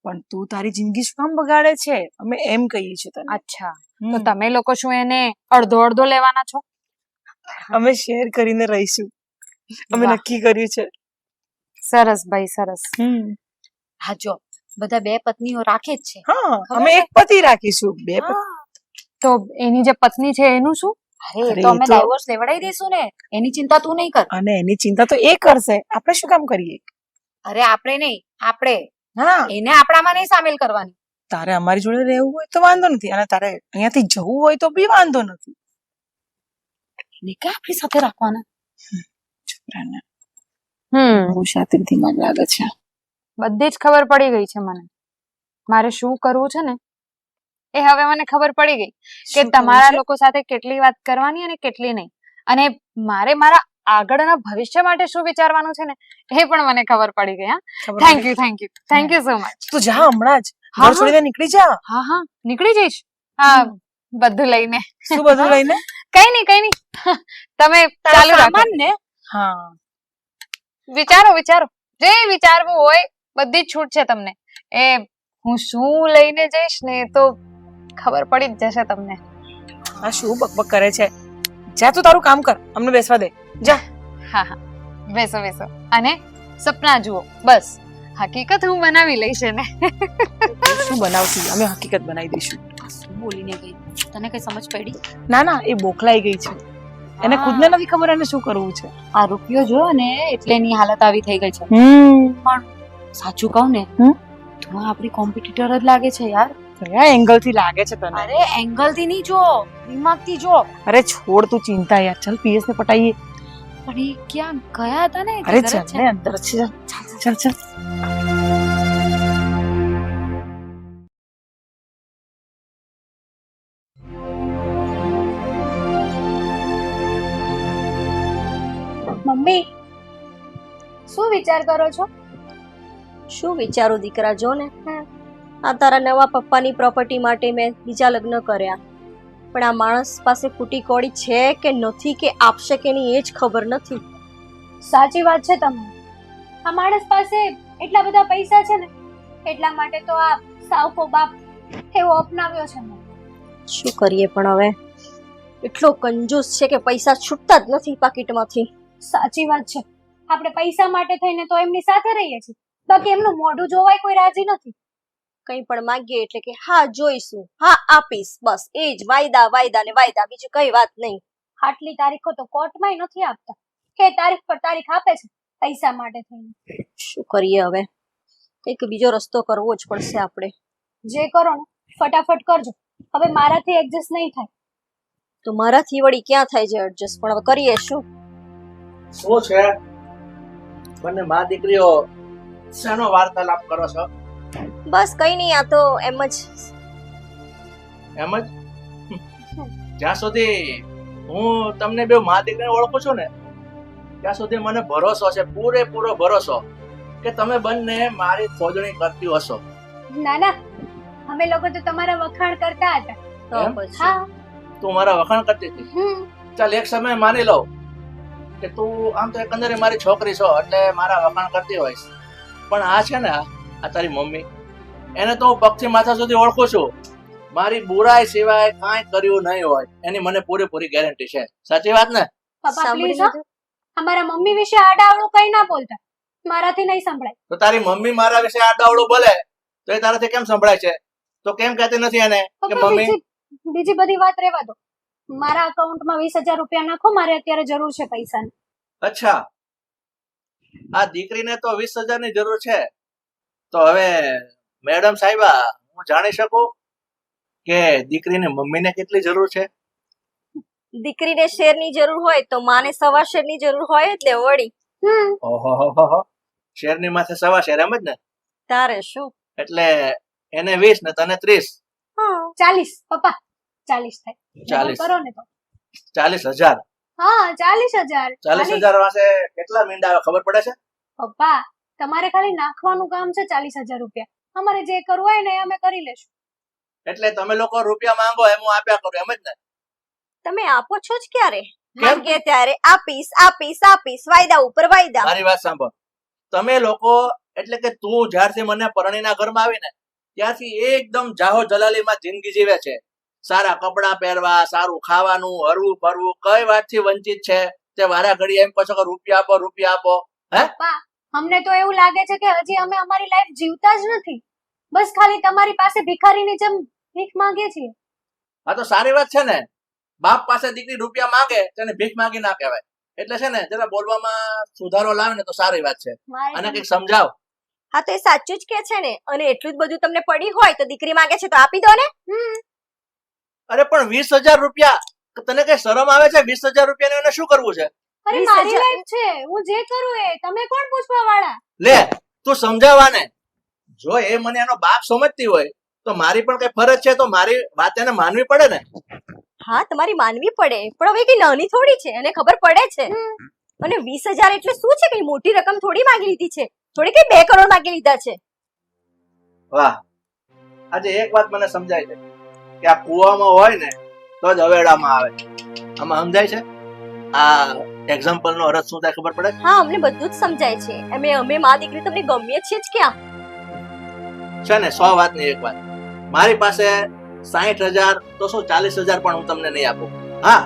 પણ તું તારી જિંદગી શું કામ બગાડે છે, અમે એમ કહીએ છીએ તને. અચ્છા, તો તમે લોકો શું એને અડધો અડધો લેવાના છો? અમે શેર કરીને રહીશું, અમે વાહ. નક્કી કર્યું છે. સરસ ભાઈ, સરસ. હા, જો બધા બે પત્નીઓ રાખે જ છે. હા, ખબર અમે છે? એક પતિ રાખીશું, બે પતિ. તો એની જે પત્ની છે એનું શું? અરે, એ અરે, તો અમે એ તો- ડાયવોર્સ લેવડાવી દઈશું ને, એની ચિંતા તું નહીં કર. અને એની ચિંતા તો એ કરશે, આપણે શું કામ કરીએ? અરે, આપણે નહીં, આપણે હા, એને આપણામાં નહીં સામેલ કરવાની. તારે અમારી જોડે રહેવું હોય તો વાંધો નથી, અને તારે અહીંયાથી જવું હોય તો બી વાંધો નથી. એમને કે આપણી સાથે રાખવાના. છોકરાને હમ બહુ શાતિર દિમાગ લાગે છે. બધી જ ખબર પડી ગઈ છે મને. મારે શું કરવું છે ને એ હવે મને ખબર પડી ગઈ કે શું તમારા કરવું છે? લોકો સાથે કેટલી વાત કરવાની અને કેટલી નહીં. અને મારે મારા આગળના ભવિષ્ય માટે શું વિચારવાનું છે ને એ પણ મને ખબર પડી ગઈ. હા, ખબર થેન્ક પડી? You thank you thank you so much. તું જા હમણાં જ હા, ઘર છોડીને નીકળી જા. હા હા નીકળી જઈશ. હા, બધું લઈને. શું બધું લઈને? કઈ નહીં તમે ચાલુ રાખો. સામાન ને? હા. વિચારો વિચારો જે વિચારવું હોય બધી જ છૂટ છે તમને. એ હું શું લઈને જઈશ ને એ તો ખબર પડી જ જશે તમને. આ શું બકબક કરે છે? જા તું તારું કામ કર, અમને બેસવા દે. જા. હા હા બેસો બેસો અને સપના જુઓ બસ. હકીકત હું બનાવી લઈશ ને. શું બનાવશું? અમે હકીકત બનાવી દઈશું. શું બોલીને ગઈ? તને કઈ સમજ પડી? ના ના, એ બોખલાઈ ગઈ છે. એને ખુદને નથી ખબર એને શું કરવું છે. આ રૂપિયો જો ને એટલે એની હાલત આવી થઈ ગઈ છે. સાચું કહું ને તો આપણી કોમ્પિટિટર જ લાગે છે યાર. કયા એંગલ થી લાગે છે તને? અરે એંગલ થી નહીં જો, દિમાગ થી જો. અરે છોડ તું ચિંતા યાર. ચાલ પીએસ ને પટાઈએ. પણ એ ક્યાં ગયા હતા ને? અરે ચાલ ને અંદર છે. ચાલ ચાલ. મમ્મી શું વિચાર કરો છો? શું વિચારું દીકરા, જો ને આ તારા નવા પપ્પાની પ્રોપર્ટી માટે મેં બીજા લગ્ન કર્યા, પણ આ માણસ પાસે કુટી કોડી છે કે નથી, કે આપશે કે નહીં એ જ ખબર નથી. સાચી વાત છે તમારી. આ માણસ પાસે એટલા બધા પૈસા છે ને એટલા માટે તો આ સાવકો બાપ એવો અપનાવ્યો છે મેં. શું કરીએ પણ હવે, એટલો કંજૂસ છે કે પૈસા છૂટતા જ નથી પાકીટમાંથી. સાચી વાત છે. આપણે પૈસા માટે થઈને તો એમની સાથે રહીએ છીએ, બાકી એમનું મોઢું જોવાય કોઈ રાજી નથી. કંઈ પણ માંગીએ એટલે કે હા જોઈશું, હા આપીશ, બસ એ જ વાયદા વાયદા ને વાયદા, બીજું કઈ વાત નહીં. આટલી તારીખો તો કોર્ટમાંય નથી આપતા કે તારીખ પર તારીખ આપે છે પૈસા માટે થઈને. શું કરીએ હવે, કંઈક બીજો રસ્તો કરવો જ પડશે આપણે. જે કરો ને ફટાફટ કરજો, હવે મારાથી એડજસ્ટ નહીં થાય. તો મારાથી વળી ક્યાં થાય છે એડજસ્ટ, પણ હવે કરીએ શું? શું છે બંને માં દીકરીઓ શાનો વાર્તાલાપ કરો છો? બસ કઈ નહીં, આ તો એમ જ. એમ જ? જ્યાં સુધી હું તમને બે માં દીકરીને ઓળખું છું ને ત્યાં સુધી મને ભરોસો છે, પૂરેપૂરો ભરોસો કે તમે બંને મારી ખોદણી કરતી હશો. ના ના, અમે લોકો તો તમારા વખાણ કરતા હતા. તો એમ? પછી હા. તું મારા વખાણ કરતી હતી. ચાલ એક સમય માની લઉં કે તું આમ તો એકંદરે મારી છોકરી છો એટલે મારા વખાણ કરતી હોઈશ, પણ આ છે ને આ તારી મમ્મી, એને તો હું પગથી માથા સુધી ઓળખું છું. મારી બુરાઈ સિવાય કાંઈ કર્યું નહીં હોય એની મને પૂરેપૂરી ગેરંટી છે. સાચી વાત ને? પપ્પા સાંભળી પ્લીઝ, લીધું? અમારા મમ્મી વિશે આડાઅવળું કઈ ના બોલતા, મારાથી નહીં સંભળાય. તો તારી મમ્મી મારા વિશે આડાવડું બોલે તો એ તારાથી કેમ સંભળાય છે? તો કેમ કહેતી નથી એને કે પપ્પા મમ્મી? બીજી બધી વાત રહેવા દો. મારા અકાઉન્ટમાં 20,000 રૂપિયા નાખો, મારે અત્યારે જરૂર છે પૈસાની. અચ્છા, આ દીકરીને તો 20,000 ની જરૂર છે. તો હવે મેડમ સાહેબા, હું જાણી શકું કે દીકરીને મમ્મીને કેટલી જરૂર છે? દીકરીને શેરની જરૂર હોય તો માને સવા શેરની જરૂર હોય જ ને વળી. ઓહો, શેરની માથે સવા શેર, એમ જ ને? તારે શું? એટલે એને 20 ને તને 30. 40 પપ્પા, 40 થાય. 40. કરો ને તો 40,000. હા 40,000. 40,000 વાસે કેટલા મીંડા આવે ખબર પડે છે? પપ્પા તમારે ખાલી નાખવાનું કામ છે 40,000 રૂપિયા. અમારે જે કરવું હોય ને એ અમે કરી લેશું. એટલે તમે લોકો રૂપિયા માંગો એમ હું આપ્યા કરું, એમ જ ને? તમે આપો છો જ ક્યારે? માંગીએ ત્યારે આપીશ આપીશ આપીશ, વાયદા ઉપર વાયદા. મારી વાત સાંભળ. તમે લોકો એટલે કે તું જ્યારથી મને પરણીના ઘરમાં આવીને ત્યારથી એકદમ જાહો જલાલીમાં જિંદગી જીવે છે. સારા કપડાં પહેરવા, સારું ખાવાનું, હરવું ફરવું, કઈ વાતથી વંચિત છે? તે વારા ઘડી એમ કહો છો કે રૂપિયા આપો રૂપિયા આપો. પપ્પા અમને તો એવું લાગે છે કે હજી અમે અમારી લાઈફ જીવતા જ નથી, બસ ખાલી તમારી પાસે ભિખારીની જેમ ભીખ માંગીએ છીએ. આ તો સારી વાત છે ને. બાપ પાસે દીકરી રૂપિયા માંગે તેને ભીખ માંગી ના કહેવાય. એટલે છે ને જરા બોલવામાં સુધારો લાવે ને તો સારી વાત છે. અને કંઈક સમજાવ. હા તો એ સાચું જ કે છે ને. અને એટલું જ બધું તમને પડી હોય તો દીકરી માંગે છે તો આપી દો ને. અરે પણ 20,000 રૂપિયા તને કઈ શરમ આવે છે? 20,000 રૂપિયાનું એને શું કરવું છે? અરે 20,000 મારી લાઈફ છે, હું જે કરું એ તમે કોણ પૂછવા વાળા? લે તું સમજાવવાને. જો એ મને એનો બાપ સમજતી હોય તો મારી પણ કઈ ફરજ છે, તો મારી વાત એને માનવી પડે ને. હા તમારી માનવી પડે, પણ હવે કઈ નાની થોડી છે, એને ખબર પડે છે. અને 20,000 એટલે શું છે? કઈ મોટી રકમ થોડી માંગી લીધી છે, થોડી કઈ 2 કરોડ માંગી લીધા છે. વાહ, આજે એક વાત મને સમજાય છે કે આ કુવામાં હોય ને તો જ હવેડામાં આવે. આમાં સમજાય છે? આ એક્ઝામ્પલ નો અર્થ શું થાય ખબર પડે? હા અમને બધું જ સમજાય છે. અમે માં દીકરી તમને ગમીએ છીએ જ ક્યાં. છે ને 100 વાતની એક વાત, મારી પાસે 60,000 તો શું 40,000 પણ હું તમને નહીં આપું. હા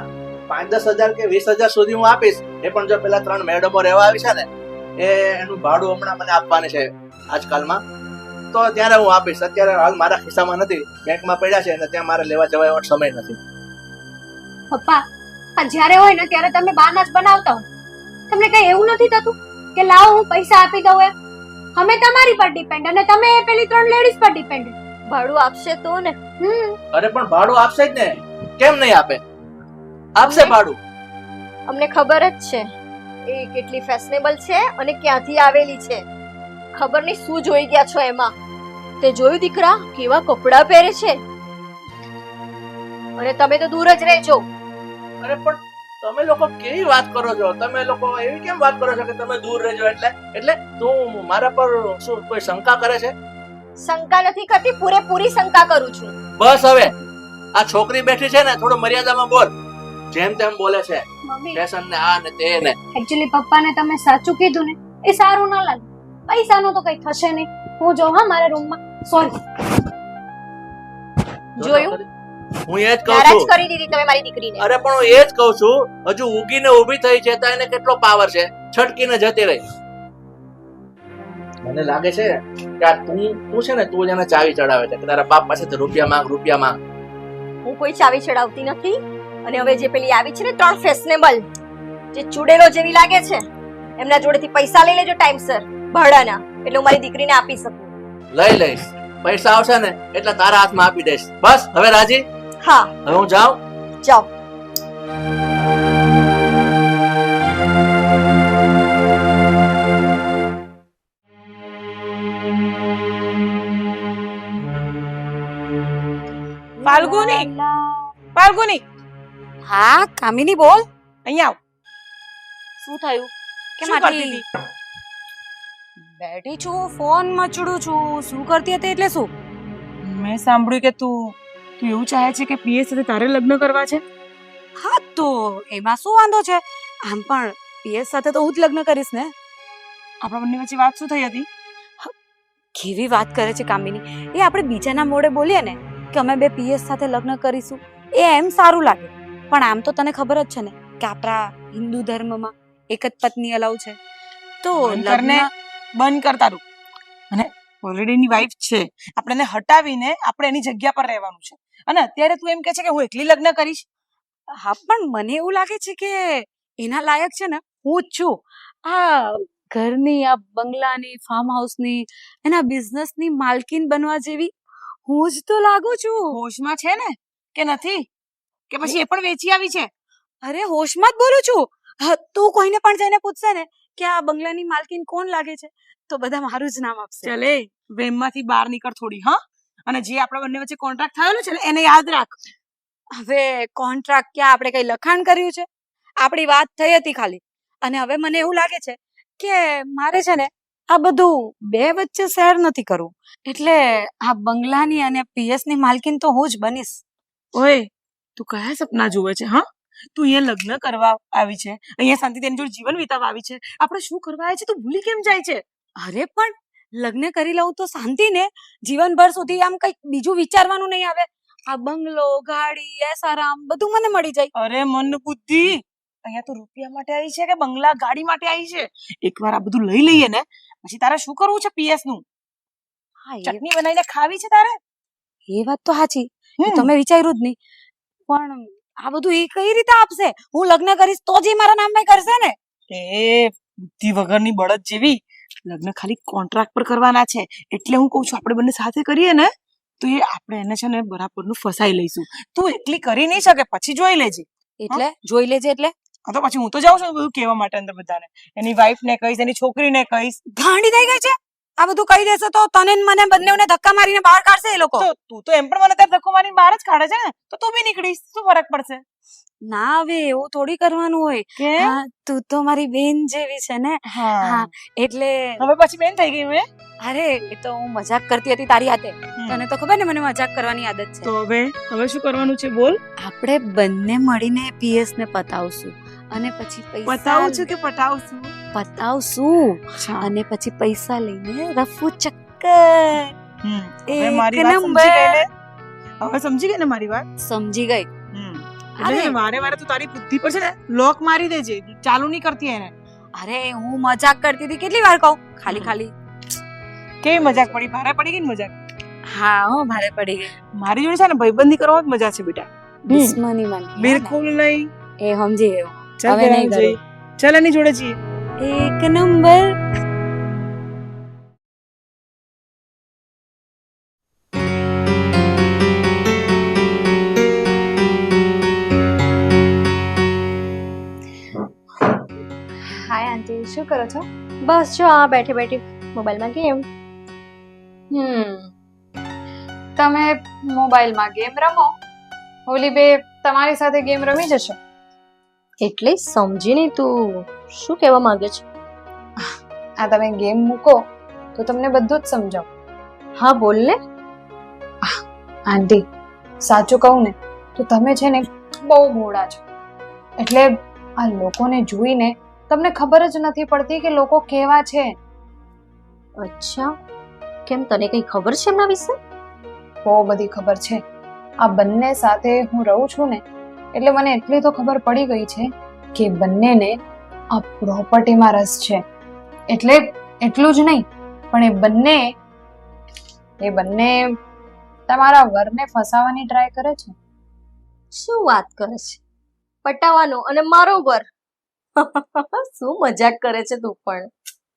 5-10,000 કે 20,000 સુધી હું આપીશ. એ પણ જો પેલા 3 મેડમો રહેવા આવી છે ને એનું ભાડું હમણાં મને આપવાની છે આજકાલમાં, તો ત્યારે હું આપીશ. અત્યારે હાલ મારા ખિસ્સામાં નથી, બેંકમાં પડ્યા છે અને ત્યાં મારે લેવા જવા એવો સમય નથી. પપ્પા આ જ્યારે હોય ને ત્યારે તમે બહાના જ બનાવતા હો. તમને કઈ એવું નથી થતું કે લાવો હું પૈસા આપી દઉં એમ? અમે તમારી પર ડિપેન્ડ અને તમે એ પેલી 3 લેડીઝ પર ડિપેન્ડ. ભાડું આપશે તો ને. અરે પણ ભાડું આપશે જ ને, કેમ નહીં આપે? આપશે ભાડું. અમને ખબર જ છે એ કેટલી ફેશનેબલ છે અને ક્યાંથી આવેલી છે. ખબર નહીં શું જોઈ ગયા છો એમાં. તે જોયું દીકરા કેવા કપડાં પહેરે છે? અને તમે તો દૂર જ રહેજો. અરે પણ તમે લોકો કેવી વાત કરો છો? તમે લોકો એવી કેમ વાત કરો છો કે તમે દૂર રહેજો? એટલે તું મારા પર શું કોઈ શંકા કરે છે? શંકા નથી કરતી, પૂરેપૂરી શંકા કરું છું. બસ હવે આ છોકરી બેઠી છે ને થોડું મર્યાદામાં બોલ. જેમ તેમ બોલે છે, મમ્મી ફેશન ને આ ને તે ને. એકચ્યુઅલી પપ્પાને તમે સાચું કીધું ને એ સારું ના લાગે. પૈસાનું તો કઈ થશે નહીં. હું જો હા મારા રૂમમાં. સોરી. જોયું? હું એ જ કહું નારાજ છું. કરી દીધી તમે મારી દીકરીને. અરે પણ હું એ જ કહું છું, હજુ ઉગીને ઊભી થઈ છે તો એને કેટલો પાવર છે, છટકીને જતી રહી. મને લાગે છે કે આ તું છે ને તું જ એને ચાવી ચડાવે છે કે તારા બાપ પાસેથી રૂપિયા માંગ. હું કોઈ ચાવી ચડાવતી નથી. અને હવે જે પેલી આવી છે ને 3 ફેશનેબલ જે ચૂડેલો જેવી લાગે છે, એમના જોડેથી પૈસા લઈ લેજો ટાઈમસર ભાડાના, એટલે હું મારી દીકરીને આપી શકું. લઈ લઈશ, પૈસા આવશે ને એટલે તારા હાથમાં આપી દઈશ. બસ હવે રાજી? હા હવે હું જાઉં. જાઓ. ફાલ્ગુની, હા કામિની બોલ. અહીંયા આવ. શું થયું? કેમ શું કરતી આટલી હતી? બેઠી છું, ફોન મચડું છું. શું કરતી હતી એટલે શું? મેં સાંભળ્યું કે તું એવું ચાહે છે કે પીએસ સાથે તારે લગ્ન કરવા છે. હા તો એમાં શું વાંધો છે? આમ પણ પીએસ સાથે તો હું જ લગ્ન કરીશ ને. આપણા બંને વચ્ચે વાત શું થઈ હતી? કેવી વાત કરે છે કામિની. એ આપણે બીજાના મોઢે બોલીએ ને કે અમે બે પીએસ સાથે લગ્ન કરીશું, એ એમ સારું લાગે. પણ આમ તો તને ખબર જ છે ને કે આપણા હિન્દુ ધર્મમાં એક જ પત્ની અલાઉ છે. તો બંધ કર તારું. અને ઓલરેડી એની વાઈફ છે, આપણે એને હટાવીને આપણે એની જગ્યા પર રહેવાનું છે. અને અત્યારે તું એમ કહે છે કે હું એકલી લગ્ન કરીશ? હા પણ મને એવું લાગે છે કે એના લાયક છે ને હું જ છું. આ ઘરની, આ બંગલાની, ફાર્મ હાઉસની, એના બિઝનેસની માલકીન બનવા જેવી હું જ તો લાગુ છું. હોશમાં છે ને કે નથી? કે પછી એ પણ વેચી આવી છે? અરે હોશમાં જ બોલું છું. તું કોઈને પણ જઈને પૂછશે ને કે આ બંગલાની માલકીન કોણ લાગે છે તો બધા મારું જ નામ આપશે. ચલે વેમમાંથી બહાર નીકળ થોડી. હા, અને જે આપણા બંને વચ્ચે કોન્ટ્રાક્ટ થયેલો છે ને એને યાદ રાખ. હવે કોન્ટ્રાક્ટ ક્યાં આપણે કઈ લખાણ કર્યું છે? આપણી વાત થઈ હતી ખાલી. અને હવે મને એવું લાગે છે કે મારે છે ને આ બધું બે વચ્ચે શેર નથી કરવું. એટલે આ બંગલાની અને પીએસ ની માલકીન તો હું જ બનીશ. ઓય તું કયા સપના જુએ છે? હા, તું અહીંયા લગ્ન કરવા આવી છે, અહીંયા શાંતિ તેની જોડે જીવન વિતાવવા આવી છે. આપણે શું કરવા આવ્યા છે તું ભૂલી કેમ જાય છે? અરે પણ લગ્ન કરી લઉં તો શાંતિ ને, જીવનભર સુધી આમ કઈક બીજું વિચારવાનું નહીં આવે. આ બંગલો, ગાડી, એસારામ બધું મને મળી જાય. અરે મન બુદ્ધિ, અહીંયા તો રૂપિયા માટે આવી છે કે બંગલા ગાડી માટે આવી છે? એકવાર આ બધું લઈ લઈએ ને પછી તારે શું કરવું છે? પીએસ નું હા ચટણી બનાવીને ખાવી છે તારે? એ વાત તો સાચી. તમે વિચાર્યું જ નહીં. પણ આ બધું એ કઈ રીતે આપશે? હું લગ્ન કરીશ તો જ એ મારા નામે કરશે ને. એ બુદ્ધિ વગરની બળદ જેવી, લગ્ન ખાલી કોન્ટ્રાક્ટ પર કરવાના છે. એટલે હું કહું છું આપણે બંને સાથે કરીએ ને તો એ આપણે એને છે ને બરાબરનું ફસાઈ લઈશું. તું એકલી કરી નહીં શકે, પછી જોઈ લેજે. એટલે જોઈ લેજે એટલે હા તો પછી હું તો જાઉં છું બધું કહેવા માટે અંદર બધાને. એની વાઈફ ને કહીશ, એની છોકરીને કહીશ. ગાંડી થઈ ગઈ છે આ બધું કહી દેશે તો તને ને મને બંનેને ધક્કા મારીને બહાર કાઢશે એ લોકો. તો તું તો એમ પણ મને ત્યારે ધક્કો મારીને બહાર જ કાઢે છે ને, તો તું બી નીકળીશ, શું ફરક પડશે? ના હવે એવું થોડી કરવાનું હોય. કે હા તું તો મારી બેન જેવી છે ને. હા હા એટલે હવે પછી બેન થઈ ગઈ મેં. અરે એ તો હું મજાક કરતી હતી તારી હાથે. તને તો ખબર ને મને મજાક કરવાની આદત છે. તો હવે શું કરવાનું છે બોલ? આપણે બંને મળીને પીએસ ને પતાવશું અને પછી પૈસા પતાવું છું કે પટાવશું? પતાવશું અને પછી પૈસા લઈને રફુ ચક્કર. હવે એક મારી વાત સમજી નંબર. ગઈ ને? હવે સમજી ગઈ ને મારી વાત? સમજી ગઈ. એટલે છે ને વારે તું તારી બુદ્ધિ પર છે ને લોક મારી દેજે, ચાલુ નહીં કરતી એને. અરે હું મજાક કરતી હતી કેટલી વાર કહું ખાલી કેવી મજાક પડી? ભારે પડી ગઈ ને મજાક? હા હો ભારે પડી ગઈ. મારી જોડે છે ને ભાઈબંધી કરવામાં જ મજા છે બેટા. દુશ્મની માની બિલકુલ નહીં. એ સમજી ગયો. ચાલ હવે નહીં જઈએ. ચાલ એની જોડે જઈએ. એક નંબર. હાય આંટી, શું કરો છો? બસ જો આ બેઠી બેઠી મોબાઈલમાં ગેમ. તમે મોબાઈલમાં ગેમ રમો, ઓલી બે તમારી સાથે ગેમ રમી જશે. એટલે સમજી નહીં તું શું કહેવા માંગે છે. આ તમે ગેમ મૂકો તો તમને બધું જ સમજાવું. હા બોલ ને. આંટી સાચું કહું ને તો તમે છે ને બહુ ભોળા છો. એટલે આ લોકોને જોઈને તમને ખબર જ નથી પડતી કે લોકો કેવા છે. અચ્છા, કેમ તને કઈ ખબર છે એમના વિશે? બહુ બધી ખબર છે. આ બંને સાથે હું રહું છું ને એટલે મને એટલી તો ખબર પડી ગઈ છે કે બંનેને આ પ્રોપર્ટીમાં રસ છે. એટલે એટલું જ નહીં પણ એ બંને તમારા વરને ફસાવાની ટ્રાય કરે છે. શું વાત કરે છે? પટાવાનો અને મારો વર? શું મજાક કરે છે તું પણ.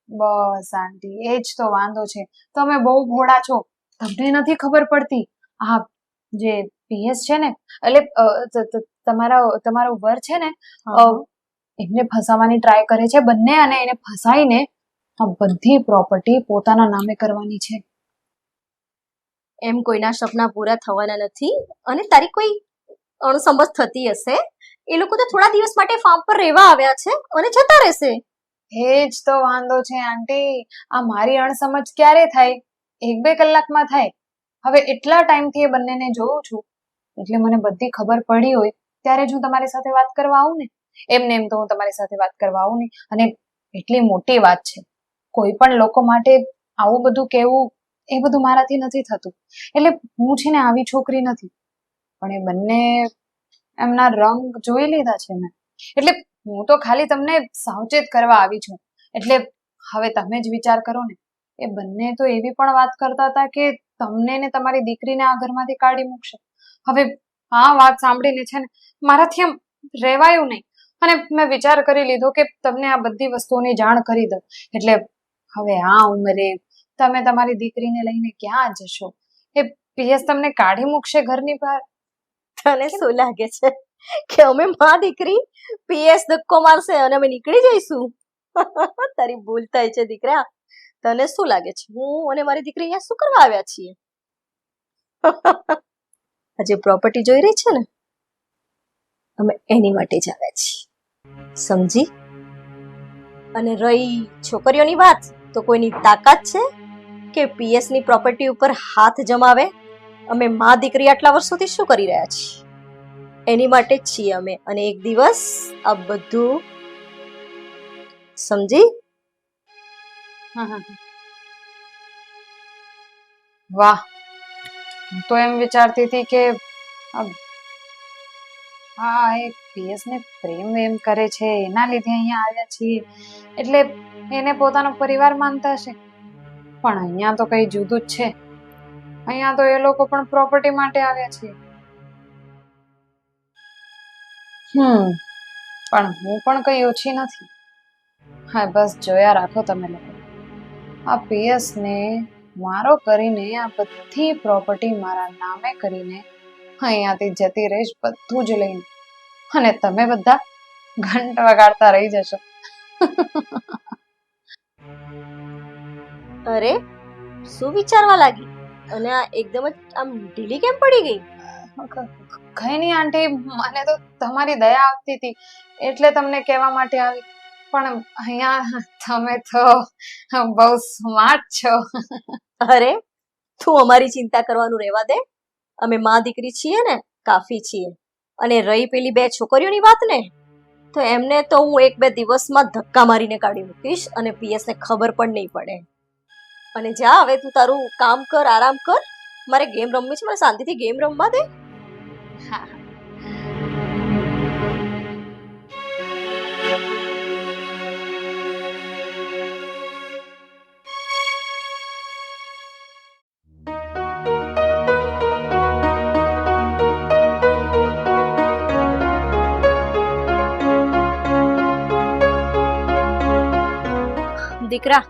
બસ આંટી એ જ તો વાંધો છે. તમે બહુ ભોળા છો, તમને નથી ખબર પડતી. હા જે પીએસ છે ને એટલે તમારો વર છે ને એમને ફસાવાની ટ્રાય કરે છે બંને, અને એને ફસાઈને આ બધી પ્રોપર્ટી પોતાના નામે કરવાની છે. એમ કોઈના સપના પૂરા થવાના નથી. અને તારી કોઈ અણસમજ થતી હશે. એ લોકો તો થોડા દિવસ માટે ફાર્મ પર રહેવા આવ્યા છે અને જતા રહેશે. એ જ તો વાંધો છે આંટી. આ મારી અણસમજ ક્યારે થાય? 1-2 કલાકમાં થાય. હવે એટલા ટાઈમથી એ બંનેને જોઉં છું એટલે મને બધી ખબર પડી હોય ત્યારે જ હું તમારી સાથે વાત કરવા આવું ને. એમને એમ તો હું તમારી સાથે વાત કરવા આવું નહીં. અને એટલી મોટી વાત છે, કોઈ પણ લોકો માટે આવું બધું કહેવું એ બધું મારાથી નથી થતું. એટલે હું છે ને આવી છોકરી નથી. પણ એ બંને એમના રંગ જોઈ લીધા છે મેં. એટલે હું તો ખાલી તમને સાવચેત કરવા આવી છું. એટલે હવે તમે જ વિચાર કરો ને. એ બંને તો એવી પણ વાત કરતા હતા કે તમને ને તમારી દીકરીને આ ઘરમાંથી કાઢી મૂકશે. હવે આ વાત સાંભળીને છે ને મારાથી એમ રહેવાયું નહીં. અને મેં વિચાર કરી લીધો કે તમને આ બધી વસ્તુઓની જાણ કરી દઉં. એટલે હવે આ ઉંમરે તમે તમારી દીકરીને લઈને ક્યાં જશો? એ પીએસ તમને કાઢી મૂકશે ઘરની બહાર. તને શું લાગે છે કે અમે માં દીકરી પીએસ ધક્કો મારશે અને અમે નીકળી જઈશું? તારી ભૂલ થાય છે દીકરા. તને શું લાગે છે હું અને મારી દીકરી અહીંયા શું કરવા આવ્યા છીએ? આજે પ્રોપર્ટી જોઈ રહી છે ને, અમે એની માટે જ આવ્યા છીએ, સમજી? અને રહી છોકરીઓની વાત, તો કોઈની તાકાત છે કે પીએસ ની પ્રોપર્ટી ઉપર હાથ જમાવે? અમે માં દીકરી આટલા વર્ષોથી શું કરી રહ્યા છીએ એની માટે જ છીએ અમે. અને એક દિવસ આ બધું સમજી? વાહ, હું તો એમ વિચારતી હતી કે હા એ પીએસ ને પ્રેમ એમ કરે છે એના લીધે અહીંયા આવ્યા છીએ એટલે એને પોતાનો પરિવાર માનતા હશે. પણ અહીંયા તો કઈ જુદું જ છે. અહીંયા તો એ લોકો પણ પ્રોપર્ટી માટે આવ્યા છે. પણ હું પણ કઈ ઓછી નથી. હા બસ જોયા રાખો તમે લોકો. આ પીએસ ને મારો કરીને આ બધી પ્રોપર્ટી મારા નામે કરીને અહીંયાથી જતી રહીશ બધું જ લઈને. અને તમે બધા ઘંટ વગાડતા રહી જશો. અરે શું વિચારવા લાગી અને આ એકદમ જ આમ ઢીલી કેમ પડી ગઈ? કઈ નહીં આંટી, મને તો તમારી દયા આવતી હતી એટલે તમને કહેવા માટે આવી. પણ અહીંયા તમે તો બહુ સ્માર્ટ છો. અરે તું અમારી ચિંતા કરવાનું રહેવા દે. અમે માં દીકરી છીએ ને, કાફી છીએ. અને રહી પેલી 2 છોકરીઓની વાત ને, તો એમને તો હું 1-2 દિવસમાં ધક્કા મારીને કાઢી મૂકીશ અને પીએસ ને ખબર પણ નહીં પડે. અને જા હવે તું તારું કામ કર, આરામ કર. મારે ગેમ રમવી છે, મને શાંતિથી ગેમ રમવા દે. હા. દીકરા,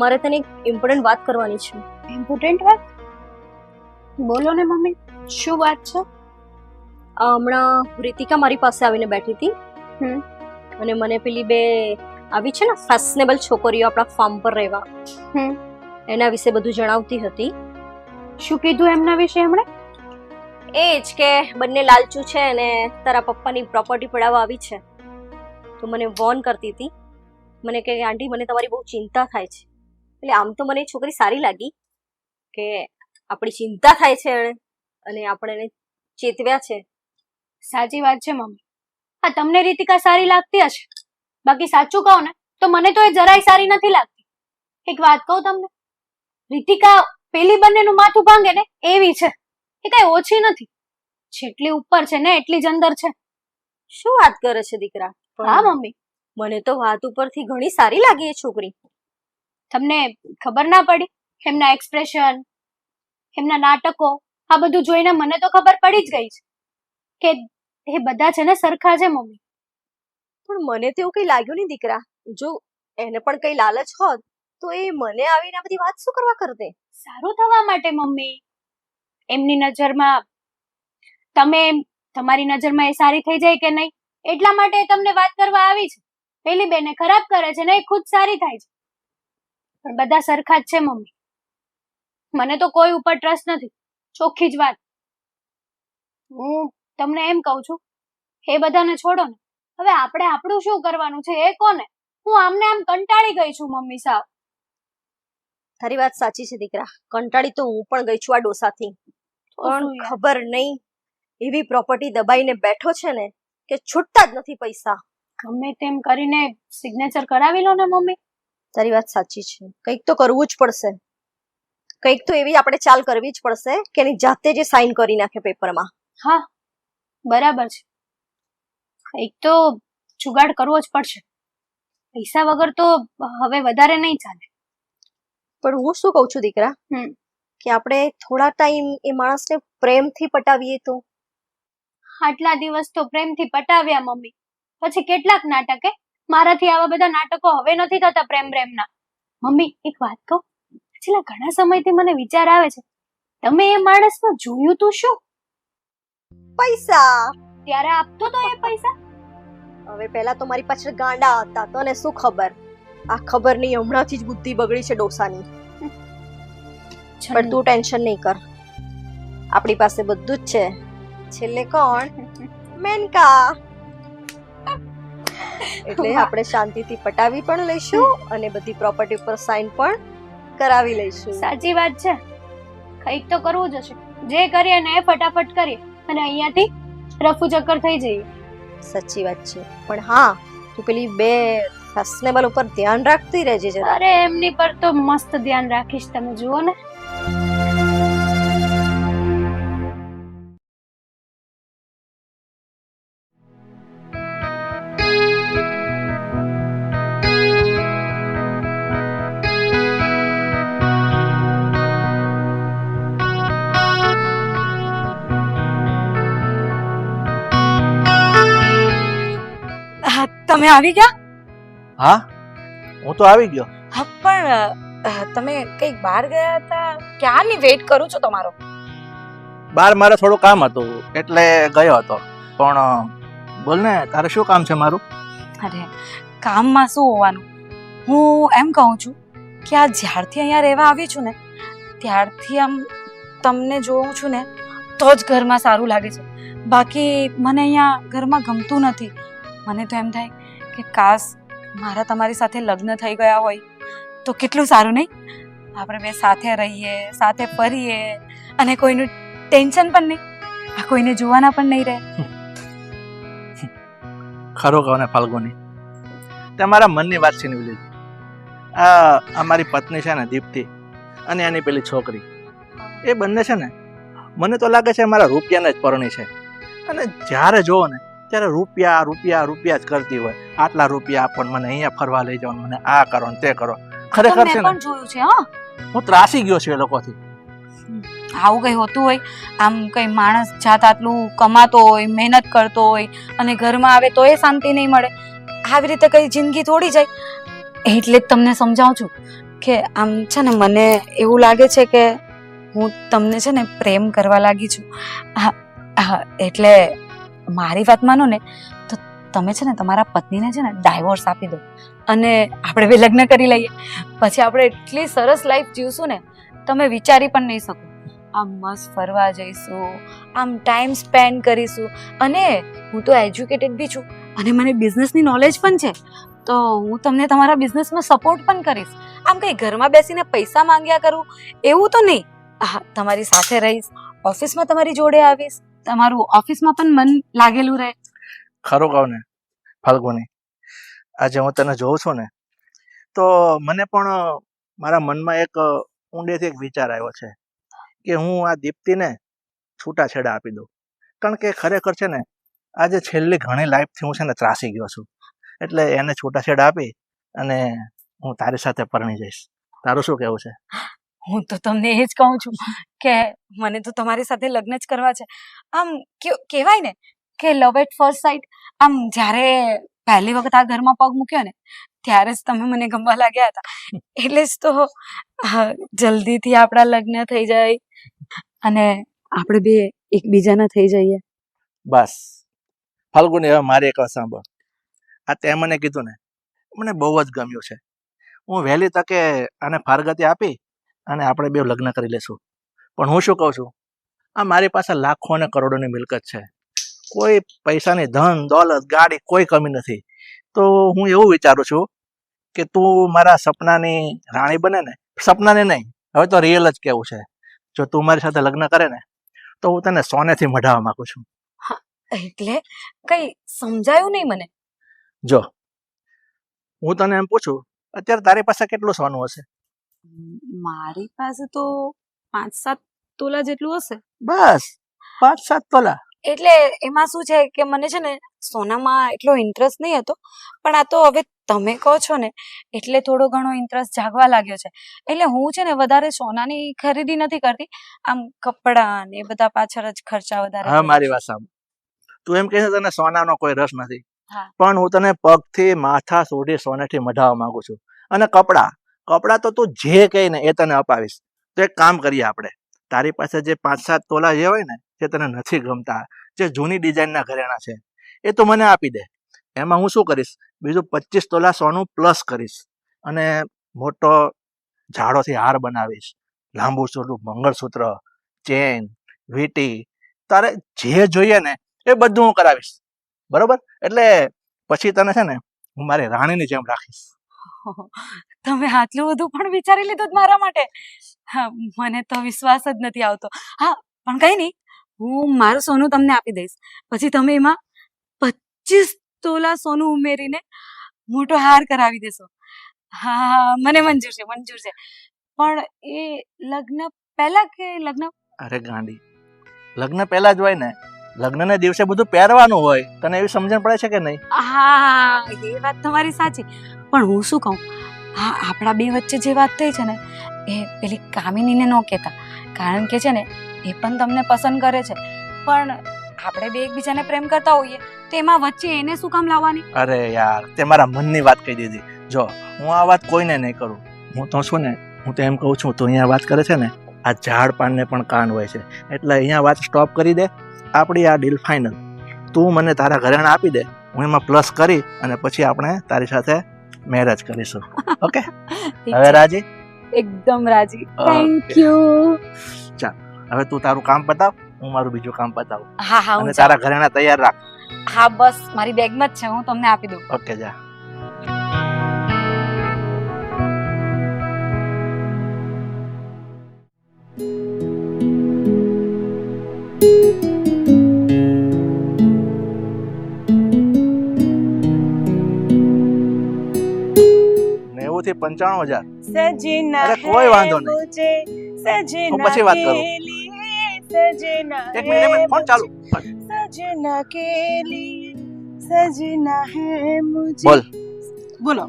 મારે તને એક ઇમ્પોર્ટન્ટ વાત કરવાની છે. ઇમ્પોર્ટન્ટ વાત? બોલો ને મમ્મી, શું વાત છે? હમણાં રીતિકા મારી પાસે આવીને બેઠી હતી અને મને પેલી 2 આવી છે ને ફેશનેબલ છોકરીઓ આપણા ફાર્મ પર રહેવા, એના વિશે બધું જણાવતી હતી. શું કીધું એમના વિશે એમણે? એ જ કે બંને લાલચુ છે અને તારા પપ્પાની પ્રોપર્ટી પડાવવા આવી છે. તો મને વોર્ન કરતી હતી. મને કહે આંટી મને તમારી બહુ ચિંતા થાય છે. એટલે આમ તો મને એ છોકરી સારી લાગી કે આપણી ચિંતા થાય છે એણે અને આપણે એને ચેતવ્યા છે. સાચી વાત છે મમ્મી. હા, તમને રીતિકા સારી લાગતી હશે, બાકી સાચું કહો ને તો મને તો એ જરાય સારી નથી લાગતી. એક વાત કહું તમને, રીતિકા પેલી બંનેનું માથું ભાંગે ને એવી છે. એ કઈ ઓછી નથી. જેટલી ઉપર છે ને એટલી જ અંદર છે. શું વાત કરે છે દીકરા? હા મમ્મી, મને તો વાત ઉપરથી ઘણી સારી લાગી એ છોકરી. તમને ખબર ના પડી? એમના એક્સપ્રેશન, એમના નાટકો, આ બધું જોઈને મને તો ખબર પડી જ ગઈ છે કે એ બધા છે ને સરખા છે મમ્મી. પણ મને તો એવું કઈ લાગ્યું નહીં દીકરા. જો એને પણ કઈ લાલચ હોત તો એ મને આવીને આ બધી વાત શું કરવા કરતે? સારું થવા માટે મમ્મી. એમની નજરમાં તમે, તમારી નજરમાં એ સારી થઈ જાય કે નહીં એટલા માટે એ તમને વાત કરવા આવી છે. પેલી બેને ખરાબ કરે છે ને એ ખુદ સારી થાય છે. પણ બધા સરખા જ છે મમ્મી. મને તો કોઈ ઉપર ટ્રસ્ટ નથી, ચોખ્ખી જ વાત. હું તમને એમ કહું છું, એ બધાને છોડો ને, હવે આપણે આપણું શું કરવાનું છે એ કોને? હું આમને આમ કંટાળી ગઈ છું મમ્મી સાવ. તારી વાત સાચી છે દીકરા, કંટાળી તો હું પણ ગઈ છું આ ડોસાથી. પણ ખબર નહીં એવી પ્રોપર્ટી દબાઈને બેઠો છે ને કે છૂટતા જ નથી પૈસા. ગમે તેમ કરીને સિગ્નેચર કરાવી લો ને મમ્મી. તારી વાત સાચી છે, કંઈક તો કરવું જ પડશે. કંઈક તો એવી આપણે ચાલ કરવી જ પડશે કે એની જાતે જે સાઈન કરી નાખે પેપરમાં. હા બરાબર છે, કંઈક તો જુગાડ કરવો જ પડશે. પૈસા વગર તો હવે વધારે નહીં ચાલે. પણ હું શું કહું છું દીકરા, કે આપણે થોડા ટાઈમ એ માણસને પ્રેમથી પટાવીએ તો? આટલા દિવસ તો પ્રેમથી પટાવ્યા મમ્મી, પછી કેટલાક નાટકે. મારાથી આવા બધા નાટકો હવે નથી થતા પ્રેમના. મમ્મી એક વાત કહું, છેલ્લા ઘણા સમયથી મને વિચાર આવે છે, તમે એ માણસમાં જોયું તું શું? પૈસા. ત્યારે આપતો તો એ પૈસા? હવે પહેલા તો મારી પાછળ ગાંડા હતા, તને શું ખબર? આ ખબર નહીં હમણાંથી જ બુદ્ધિ બગડી છે ડોસાની. પણ તું ટેન્શન નહીં કર, આપણી પાસે બધું જ છે. છેલ્લે કોણ? મેનકા. એટલે આપણે શાંતિથી પટાવી પણ લઈશું અને બધી પ્રોપર્ટી ઉપર સાઈન પણ કરાવી લઈશું. સાચી વાત છે, કંઈક તો કરવું જ હશે. જે કરીએ ને એ ફટાફટ કરીએ અને અહીંયાથી રફુ ચક્કર થઈ જઈએ. સાચી વાત છે, પણ હા તું પેલી 2 ફેશનેબલ ઉપર ધ્યાન રાખતી રહેજે જરા. અરે એમની પર તો મસ્ત ધ્યાન રાખીશ, તમે જુઓ ને. તમે આવી ગયા? હા, હું તો આવી ગયો. હા, પણ તમે કઈક બહાર ગયા હતા, ક્યારની વેઇટ કરું છું તમારો. બહાર મારે થોડું કામ હતું એટલે ગયો હતો, પણ બોલ ને, તારે શું કામ છે મારું? અરે કામમાં શું હોવાનું, હું એમ કહું છું કે આ જ્યારથી અહીંયા રહેવા આવી છું ને ત્યારથી આમ તમને જોઉં છું ને તો જ ઘરમાં સારું લાગે છે. બાકી મને અહીંયા ઘરમાં ગમતું નથી. મને તો એમ થાય કે કાશ મારા તમારી સાથે લગ્ન થઈ ગયા હોય તો કેટલું સારું નહીં? આપણે બે સાથે રહીએ, સાથે ફરીએ અને કોઈનું ટેન્શન પણ નહીં, આ કોઈને જોવાના પણ નહીં રહે. ખરો કહો ને ફાલ્ગુની, તમારા મનની વાત છીનવી લીધી. આ અમારી પત્ની છે ને દીપ્તિ અને એની પેલી છોકરી, એ બંને છે ને મને તો લાગે છે મારા રૂપિયાને જ પરણી છે. અને જ્યારે જોવો ને ત્યારે રૂપિયા રૂપિયા રૂપિયા જ કરતી હોય. આટલા રૂપિયા આપો, મને અહીંયા ફરવા લઈ જાઓ, મને આ કરો ને તે કરો. ખરેખર છે ને પણ જોયું છે હા, હું ત્રાસી ગયો છું એ લોકોથી. આવું કઈ હોતું હોય? આમ કઈ માણસ જાત આટલું કમાતો હોય, મહેનત કરતો હોય અને ઘરમાં આવે તો એ શાંતિ નહીં મળે? આવી રીતે કઈ જિંદગી થોડી જાય. એટલે જ તમને સમજાવું છું કે આમ છે ને મને એવું લાગે છે કે હું તમને છે ને પ્રેમ કરવા લાગી છું. એટલે મારી વાત માનો ને તો તમે છે ને તમારા પત્નીને છે ને ડાયવોર્સ આપી દો અને આપણે બે લગ્ન કરી લઈએ. પછી આપણે એટલી સરસ લાઈફ જીવશું ને તમે વિચારી પણ નહીં શકો. આમ મસ્ત ફરવા જઈશું, આમ ટાઈમ સ્પેન્ડ કરીશું. અને હું તો એજ્યુકેટેડ બી છું અને મને બિઝનેસની નોલેજ પણ છે, તો હું તમને તમારા બિઝનેસમાં સપોર્ટ પણ કરીશ. આમ કંઈ ઘરમાં બેસીને પૈસા માંગ્યા કરું એવું તો નહીં. હા, તમારી સાથે રહીશ, ઓફિસમાં તમારી જોડે આવીશ, તમારું ઓફિસમાં પણ મન લાગેલું રહે. ખરું કહું ને ફાલ્ગુની, આજે હું તને જોઉં છું ને તો મને પણ મારા મનમાં એક ઊંડેથી એક વિચાર આવ્યો છે કે હું આ દીપ્તિને છૂટાછેડા આપી દઉં. કારણ કે ખરેખર છે ને આજે છેલ્લી ઘણી લાઈફથી હું છે ને ત્રાસી ગયો છું. એટલે એને છૂટાછેડા આપી અને હું તારી સાથે પરણી જઈશ. તારું શું કહેવું છે? હું તો તમને એ જ કહું છું કે મને તો તમારી સાથે લગ્ન જ કરવા છે. આમ કહેવાય ને કે લવ એટ ફર્સ્ટ સાઇટ. આમ જ્યારે પહેલી વખત આ ઘરમાં પગ મૂક્યો ને ત્યારે જ તમે મને ગમવા લાગ્યા હતા. એટલે જ તો જલ્દીથી આપણા લગ્ન થઈ જાય અને આપણે બે એકબીજાના થઈ જઈએ. બસ ફાલ્ગુની, હવે મારી એક વાત સાંભળ. આ તે મને કીધું ને મને બહુ જ ગમ્યું છે. હું વહેલી તકે આને ફારગતી આપી અને આપણે બે લગ્ન કરી લેશું. પણ હું શું કહું છું, આ મારી પાસે લાખો અને કરોડોની મિલકત છે. કોઈ પૈસાની ધન દોલત ગાડી કોઈ કમી નથી. તો હું એવું વિચારું છું કે તું મારા સપનાની રાણી બને ને. સપનાની નહીં, હવે તો રિયલ જ કેવું છે. જો તું મારી સાથે લગ્ન કરે ને તો હું તને સોનેથી મઢાવવા માંગુ છું. એટલે કઈ સમજાયું નહીં મને. જો હું તને એમ પૂછું, અત્યારે તારી પાસે કેટલું સોનું હશે? મારી પાસે તો 5-7 તોલા જેટલું હશે. બસ 5-7 તોલા? એટલે એમાં શું છે કે મને છે ને સોનામાં એટલો ઇન્ટરેસ્ટ નહીં હતો, પણ આ તો હવે તમે કહો છો ને એટલે થોડો ઘણો ઇન્ટરેસ્ટ જાગવા લાગ્યો છે. એટલે હું છે ને વધારે સોનાની ખરીદી નથી કરતી, આમ કપડાં ને એ બધા પાછળ જ ખર્ચા વધારે. હા, મારી વાત સાંભળ. તું એમ કહે છે તને સોનાનો કોઈ રસ નથી, હા. પણ હું તને પગથી માથા સુધી સોનેથી મઢાવવા માંગુ છું. અને કપડાં તો તું જે કહે ને એ તને અપાવીશ. તો એક કામ કરીએ આપણે, તારી પાસે જે 5-7 તોલા જે હોય ને જે તને નથી ગમતા, જે જૂની ડિઝાઇનના ઘરેણા છે એ તું મને આપી દે. એમાં હું શું કરીશ, બીજું 25 તોલા સોનું પ્લસ કરીશ અને મોટો ઝાડોથી હાર બનાવીશ, લાંબુ ચોટું મંગળસૂત્ર, ચેન, વીંટી, તારે જે જોઈએ ને એ બધું હું કરાવીશ. બરોબર? એટલે પછી તને છે ને હું મારી રાણીની જેમ રાખીશ. તમે આટલું બધું પણ વિચારી લીધું મારા માટે? હા, મને તો વિશ્વાસ જ નથી આવતો. હા, પણ કઈ નહીં, હું મારું સોનું તમને આપી દઈશ. પછી તમે એમાં 25 તોલા સોનું ઉમેરીને મોટો હાર કરાવી દેશો. હા, મને મંજૂર છે. પણ એ લગ્ન પહેલા કે લગ્ન? અરે ગાંડી, લગ્ન પહેલા જ હોય ને. લગ્નના દિવસે બધું પહેરવાનું હોય. તને એવી સમજણ પડે છે કે નહીં? હા, એ વાત તમારી સાચી. પણ હું શું કહું, હા, આપણા બે વચ્ચે જે વાત થઈ છે ને એ પેલી કામિનીને ન કહેતા. કારણ કે છે ને એ પણ તમને પસંદ કરે છે, પણ આપણે બે એકબીજાને પ્રેમ કરતા હોઈએ તો એમાં વચ્ચે એને શું કામ લાવવાની? અરે યાર, તે મારા મનની વાત કહી દીધી. જો હું આ વાત કોઈને નહીં કરું. હું તો છું ને, હું તો એમ કહું છું, તું અહીંયા વાત કરે છે ને, આ ઝાડ પાનને પણ કાન હોય છે. એટલે અહીંયા વાત સ્ટોપ કરી દે. આપણી આ ડીલ ફાઇનલ. તું મને તારા ઘરેણા આપી દે, હું એમાં પ્લસ કરી અને પછી આપણે તારી સાથે મેરેજ કરીશું. ઓકે? હવે રાજી? એકદમ રાજી. Okay. Thank you. હવે તું તારું કામ પતાવ, હું મારું બીજું કામ પતાવું. હા હા અને હું તારા ઘરેણા તૈયાર રાખ. હા બસ મારી બેગમાં જ છે, હું તમને આપી દઉં. ઓકે, જા. નેવું થી 95,000. સजना અરે કોઈ વાંધો નહીં. મુझे सजना હું પછી વાત કરું. के लिए सजना એક મિનિટ ફોન ચાલુ. सजना के लिए सजना है मुझे. બોલ બોલો.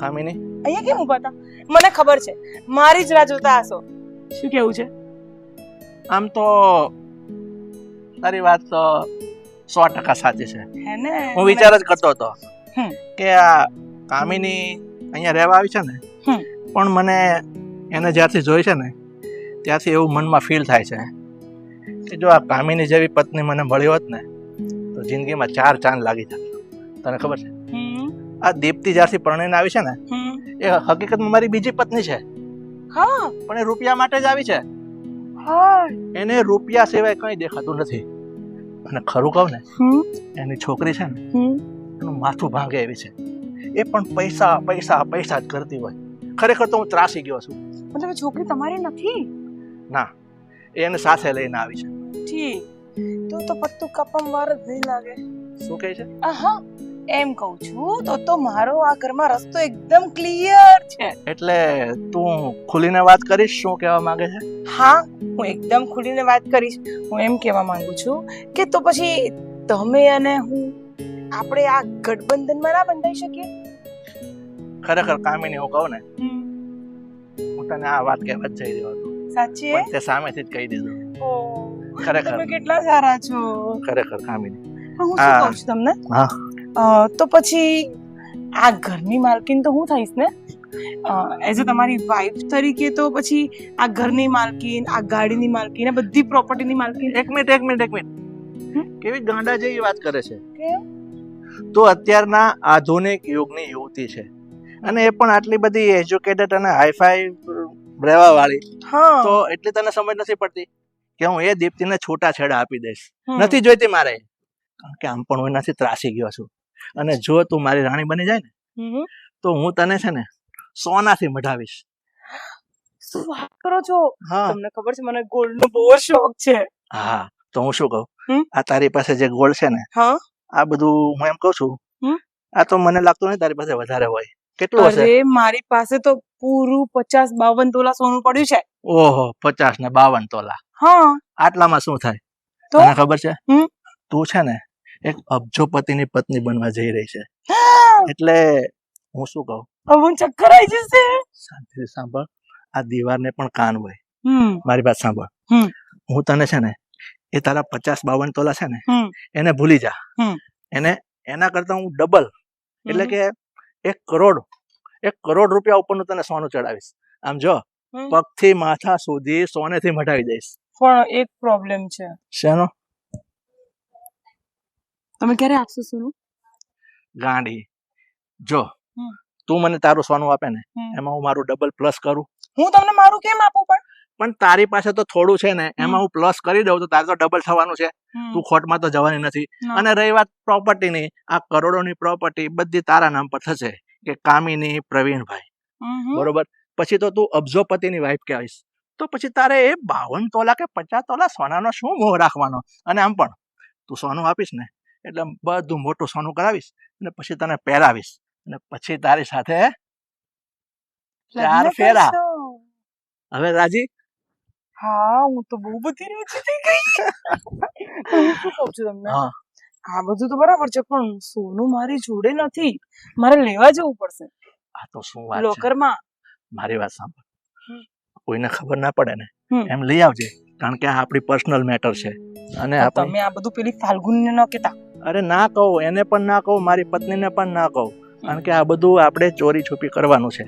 કામિની. અહીંયા કેમ ઉભા હતા? મને ખબર છે મારી જ રાહ જોતા હશો. શું કેવું છે? આમ તો તારી વાત તો 100% સાચી છે. હે ને? હું વિચાર જ કરતો હતો હમ. કે આ કામિની અહીંયા રહેવા આવી છે ને, હમ. પણ મને એને જ્યારથી જોઈ છે ને ત્યારથી એવું મનમાં ફીલ થાય છે કે જો આ કામિની જેવી પત્ની મને મળી હોત ને તો જિંદગીમાં 4 ચાંદ લાગી જાત. તને ખબર છે હમ. આ દીપ્તિ જ્યારથી પરણીને આવી છે ને હમ. એ હકીકતમાં મારી બીજી પત્ની છે, હા પણ એ રૂપિયા માટે જ આવી છે. હા. એને રૂપિયા સિવાય કંઈ દેખાતું નથી. અને ખરું કહું ને, હમ. એની છોકરી છે ને હમ. એનું માથું ભાંગે એવી છે. એ પણ પૈસા પૈસા પૈસા જ કરતી હોય. ખરેખર તો હું ત્રાસી ગયો છું. મતલબ એ છોકરી તમારી નથી? ના, એ એને સાથે લઈને આવી છે. ઠીક. તું તો પત્તું કપમ વાર જ નહીં લાગે. શું કહે છે? આહા, એમ કહું છું તો મારો આ ઘરમાં રસ્તો એકદમ ક્લિયર છે. એટલે તું ખુલીને વાત કરીશ શું કહેવા માંગે છે? હા, હું એકદમ ખુલીને વાત કરીશ. હું એમ કહેવા માંગુ છું કે તો પછી તમે અને હું આપણે આ ગઠબંધનમાં ના બંધાઈ શકીએ? ખરેખર કામિની હું કહું ને, હું તને આ વાત કહેવા જ જઈ રહ્યો હતો, સાચી? પણ તે સામેથી જ કહી દીધું. ઓહ, ખરેખર તમે કેટલા સારા છો. ખરેખર કામિની. પણ હું શું કહું છું તમને? હા. તો પછી આ ઘરની માલકીન તો હું થઈશ ને? એઝ અ તમારી વાઈફ તરીકે તો પછી આ ઘરની માલકીન, આ ગાડીની માલકીન, આ બધી પ્રોપર્ટીની માલકીન. એક મિનિટ. કેવી ગાંડા જેવી વાત કરે છે. કેમ? તો અત્યારના આધુનિક યુગની યુવતી છે અને એ પણ આટલી બધી એજ્યુકેટેડ અને હાઈફાઈ રહેવા વાળી, હા. તો એટલી તને સમજ નથી પડતી કે હું એ દીપ્તિને છૂટા છેડા આપી દઈશ? હમ. નથી જોઈતી મારે, કારણ કે આમ પણ હું એનાથી ત્રાસી ગયો છું. અને જો તું મારી રાણી બની જાય ને હમ. તો હું તને છે ને સોનાથી મઢાવીશ. શું વાત કરો છો? હા તમને ખબર છે મને ગોલ્ડ નો બહુ શોખ છે. હા, તો હું શું કહું, હમ? આ તારી પાસે જે ગોલ્ડ છે ને, હા. આ બધું હું એમ કહું છું, હમ? આ તો મને લાગતું નહીં તારી પાસે વધારે હોય. કેટલું હશે? અરે મારી પાસે તો પૂરું 50-52 તોલા સોનું પડ્યું છે. ઓહો, 50 ને 52 તોલા. હા. આટલામાં શું થાય તો? તને ખબર છે? હમ? તું છે ને એક અબજોપતિની પત્ની બનવા જઈ રહી છે. એટલે હું શું કહું, હવે ચક્કર આવી જશે. શાંતિથી સાંભળ. આ દીવારને પણ કાન હોય. હમ. મારી વાત સાંભળ. હમ. હું તને છે ને એ તારા 50-52 તોલા છે ને હમ. એને ભૂલી જા. હમ. એના કરતા હું ડબલ, એટલે કે 1 કરોડ રૂપિયા ઉપરનું તને સોનું ચડાવીશ. આમ જો, હમ. પગથી માથા સુધી સોનેથી મઢાવી દઈશ. પણ એક પ્રોબ્લેમ છે. શેનો? તમે ક્યારે આપશો સોનું? ગાંડી. જો હમ. તું મને તારું સોનું આપે ને હમ. એમાં હું મારું ડબલ પ્લસ કરું. હું તમને મારું કેમ આપું પણ તારી પાસે તો થોડું છે ને, એમાં હું પ્લસ કરી દઉં તો તારે તો ડબલ થવાનું છે. પણ? તું ખોટમાં તો જવાની નથી. ના. અને રહી વાત પ્રોપર્ટીની, આ કરોડોની પ્રોપર્ટી બધી તારા નામ પર થશે, કે કામિની પ્રવીણભાઈ. બરોબર? પછી તો તું અબજોપતિની વાઇફ કહેવાઈશ. તો પછી તારે એ 52 તોલા કે 50 તોલા સોનાનો શું મોહ રાખવાનો? અને આમ પણ તું સોનું આપીશ ને એટલે બધું મોટું સોનું કરાવીશ અને પછી તને પહેરાવીશ અને પછી તારી સાથે 4 ફેરા. હવે રાજી? હા, હું તો બહુ બધી રાજી થઈ ગઈ. હું શું કહું છું તમને, હા. આ બધું તો બરાબર છે પણ સોનું મારી જોડે નથી, મારે લેવા જવું પડશે આ તો શું વાત છે? લોકરમાં. મારી વાત સાંભળ. હમ. કોઈને ખબર ના પડે ને હમ. એમ લઈ આવજે, કારણ કે આ આપણી પર્સનલ મેટર છે. અને તો આપણે, તમે આ બધું પેલી ફાલ્ગુનને ન કહેતા. અરે ના કહું, એને પણ ના કહું, મારી પત્નીને પણ ના કહું, કારણ કે આ બધું આપણે ચોરી છુપી કરવાનું છે.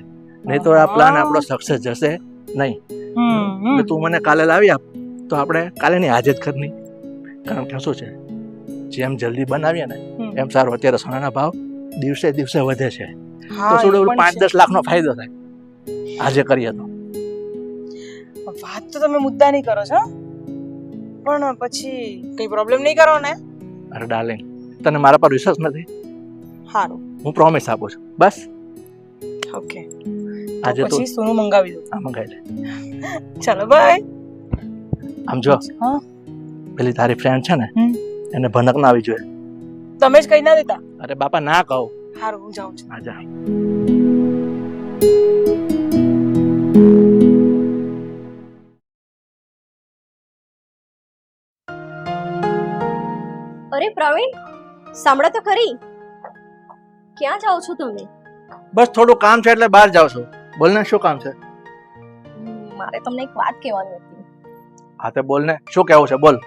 નહીં તો આ પ્લાન આપણો સક્સેસ જશે નહીં. એટલે તું મને કાલે લાવી આપ તો આપણે કાલે ની આજે જ કરની. કારણ કે શું છે, જેમ જલ્દી બનાવીએ ને હમ. એમ સારું. અત્યારે સોનાના ભાવ દિવસે દિવસે વધે છે, હા, તો એ થોડું પણ 5-10 લાખનો ફાયદો થાય આજે કરીએ તો. છે. વાત તો તમે મુદ્દાની કરો છો, પણ પછી કઈ પ્રોબ્લેમ નહીં કરો ને? અરે ડાર્લિંગ, તને મારા પર વિશ્વાસ નથી? સારું, હું પ્રોમિસ આપું છું. બસ ઓકે. આજે તો તો પછી સોનું મંગાવી દો. આ મંગાઈ લે. ચાલો બાય. આમ જો, હા, પેલી તારી ફ્રેન્ડ છે ને, હમ. એને ભનક ના આવી જોઈએ. તમે જ કઈ ના દેતા. અરે બાપા ના કહું. સારું, હું જાઉં છું. આજા. અરે પ્રવીણ, સાંભળો તો ખરી. ક્યાં જાઓ છો તમે? બસ થોડું કામ છે એટલે બહાર જાઉં છું. બોલ ને, શું કામ છે? મારે તમને એક વાત કહેવાની હતી. હા તે બોલ ને, શું કહેવું છે? બોલ.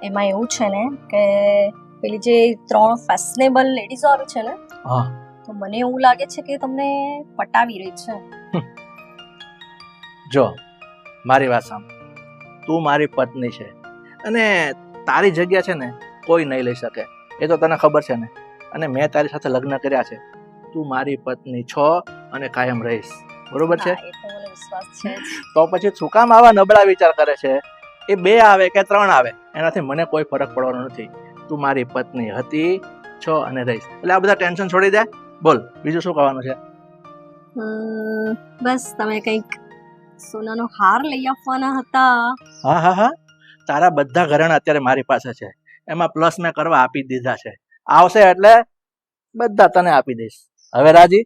એમાં એવું છે ને કે પેલી જે 3 ફેશનેબલ લેડીઝો આવે છે ને, હા. તો મને એવું લાગે છે કે તમને પટાવી રહી છે. જો, મારી વાત સાંભળ. તું મારી પત્ની છે અને તારી જગ્યા છે ને કોઈ નહીં લઈ શકે, એ તો તને ખબર છે ને. અને મેં તારી સાથે લગ્ન કર્યા છે. તું મારી પત્ની છો અને કાયમ રહીશ, બરોબર છે? હા, એ તો મને વિશ્વાસ છે જ. તો પછી શું કામ આવા નબળા વિચાર કરે છે? એ 2 આવે કે 3 આવે એનાથી મને કોઈ ફરક પડવાનો નથી. તું મારી પત્ની હતી, છો અને રહીશ. એટલે આ બધા ટેન્શન છોડી દે. બોલ, બીજું શું કહેવાનું છે? બસ તમે કંઈક સોનાનો હાર લઈ આપવાના હતા. હા હા હા, તારા બધા ઘરેણા અત્યારે મારી પાસે છે. એમાં પ્લસ મેં કરવા આપી દીધા છે. આવશે એટલે બધા તને આપી દઈશ. હવે રાજી?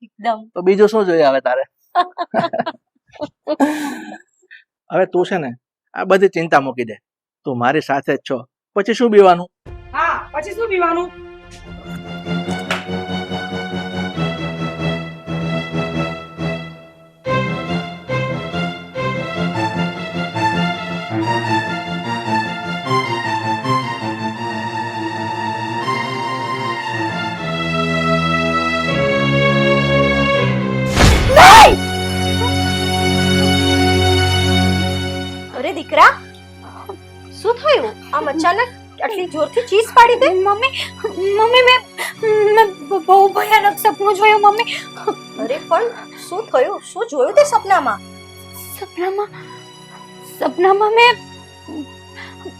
એકદમ. તો બીજું શું જોઈએ હવે તારે? હવે તું છે ને આ બધી ચિંતા મૂકી દે. તું મારી સાથે જ છો, પછી શું બીવાનું? હા, પછી શું પીવાનું? અરે દીકરા, શું થયું? આમ અચાનક આટલી જોરથી ચીસ પાડી દે? મમ્મી મેં બહુ ભયાનક સપનું જોયું મમ્મી. અરે પણ શું થયું? શું જોયું તે સપનામાં? સપનામાં મેં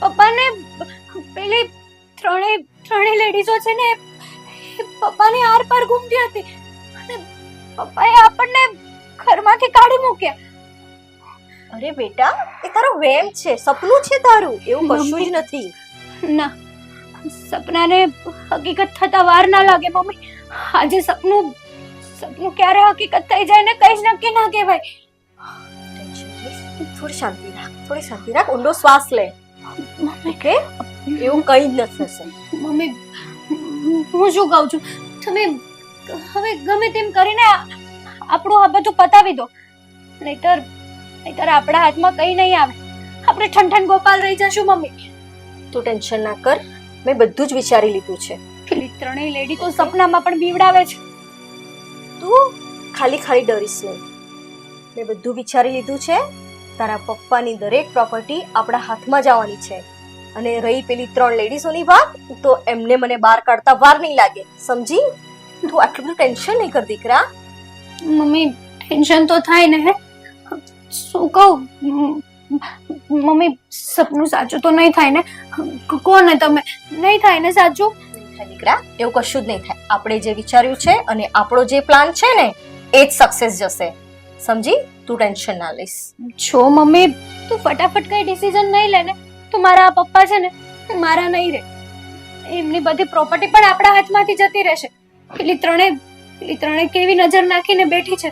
પપ્પાને પેલી ત્રણેય લેડીઝો છે ને એ પપ્પાની આર પાર ઘૂમતી હતી અને પપ્પાએ આપણને ઘરમાંથી કાઢી મૂક્યા. અરે બેટા, એ તારો વહેમ છે, સપનું છે તારું, એવું કશું જ નથી. ના, સપનાને હકીકત થતા વાર ના લાગે મમ્મી. આજે સપનું ક્યારે હકીકત થઈ જાય ને કઈ જ નક્કી ના કહેવાય. થોડી શાંતિ રાખ, થોડી શાંતિ રાખ. ઊંડો શ્વાસ લે. ઓકે, એવું કઈ જ નથી થશે. મમ્મી, હું શું કહું છું, તમે હવે ગમે તેમ કરીને આપણું આ બધું પતાવી દો. નહીતર આપણા હાથમાં કઈ નહીં આવે. આપણે ઠંઠન ગોપાલ રહી જશું મમ્મી. તું ટેન્શન ના કર, મેં બધું જ વિચારી લીધું છે. પેલી ત્રણેય લેડી તો સપનામાં પણ બીવડાવે છે. તું ખાલી ડરીશ નહીં. મેં બધું વિચારી લીધું છે. તારા પપ્પાની દરેક પ્રોપર્ટી આપણા હાથમાં જ આવવાની છે. અને રહી પેલી 3 લેડીઝોની વાત, તો એમને મને બહાર કાઢતા વાર નહીં લાગે, સમજી? તું આટલું બધું ટેન્શન નહીં કર દીકરા. મમ્મી, ટેન્શન તો થાય ને. શું કહું મમ્મી, સપનું સાચું તો નહીં થાય ને? કોને તમે? નહીં થાય ને સાચું? નહીં થાય દીકરા, એવું કશું જ નહીં થાય. આપણે જે વિચાર્યું છે અને આપણો જે પ્લાન છે ને એ જ સક્સેસ જશે, સમજી? તું ટેન્શન ના લઈશ. છો મમ્મી, તું ફટાફટ કઈ ડિસિઝન નહીં લે ને તો મારા આ પપ્પા છે ને મારા નહીં રહે. એમની બધી પ્રોપર્ટી પણ આપણા હાથમાંથી જતી રહેશે. પેલી ત્રણે કેવી નજર નાખીને બેઠી છે.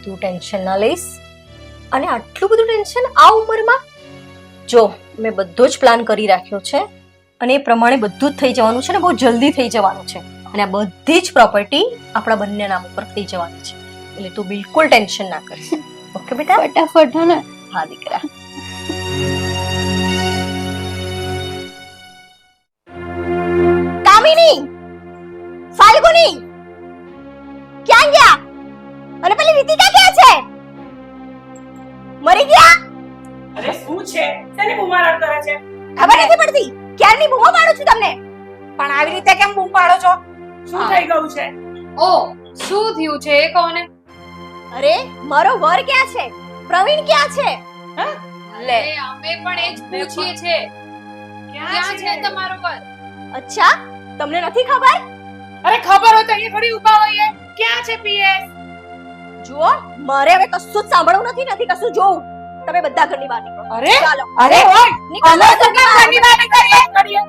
તું ટેન્શન ના લઈશ. અને આટલું બધું ટેન્શન આ ઉંમરમાં? જો, મેં બધો જ પ્લાન કરી રાખ્યો છે અને એ પ્રમાણે બધું જ થઈ જવાનું છે ને, બહુ જલ્દી થઈ જવાનું છે. અને આ બધી જ પ્રોપર્ટી આપણા બંને નામ ઉપર થઈ જવાની છે. એટલે તું બિલકુલ ટેન્શન ના કરીશ. ઓકે બેટા? ફટાફટ હો ને. હા દીકરા. કામિની, ફાલ્ગુની, ક્યાં ગયા? અને પેલી રીતિકા ક્યાં છે? મરી ગયા? અરે શું છે? તેને બુમારાડ કરે છે? ખબર નથી પડતી. ક્યારની બૂમો પાડું છું તમને. પણ આવી રીતે કેમ બૂમ પાડો છો? શું થઈ ગયું છે? ઓ શું થયું છે એ કહો ને. અરે મારો વર ક્યાં છે? પ્રવીણ ક્યાં છે? લે અમે પણ એ જ પૂછીએ છે. ક્યાં છે તમારો વર? અચ્છા, તમને નથી ખબર? અરે ખબર હોય તો અહીંયા થોડી ઊભા હોઈએ. ક્યાં છે પીએસ? જુઓ, મારે હવે કશું જ સાંભળવું નથી કશું જોવું. તમે બધા ઘરની બહાર નીકળો. અરે ચાલો અરે ઓય નીકળો. અમે તો કેમ ઘરની બહાર કરીએ?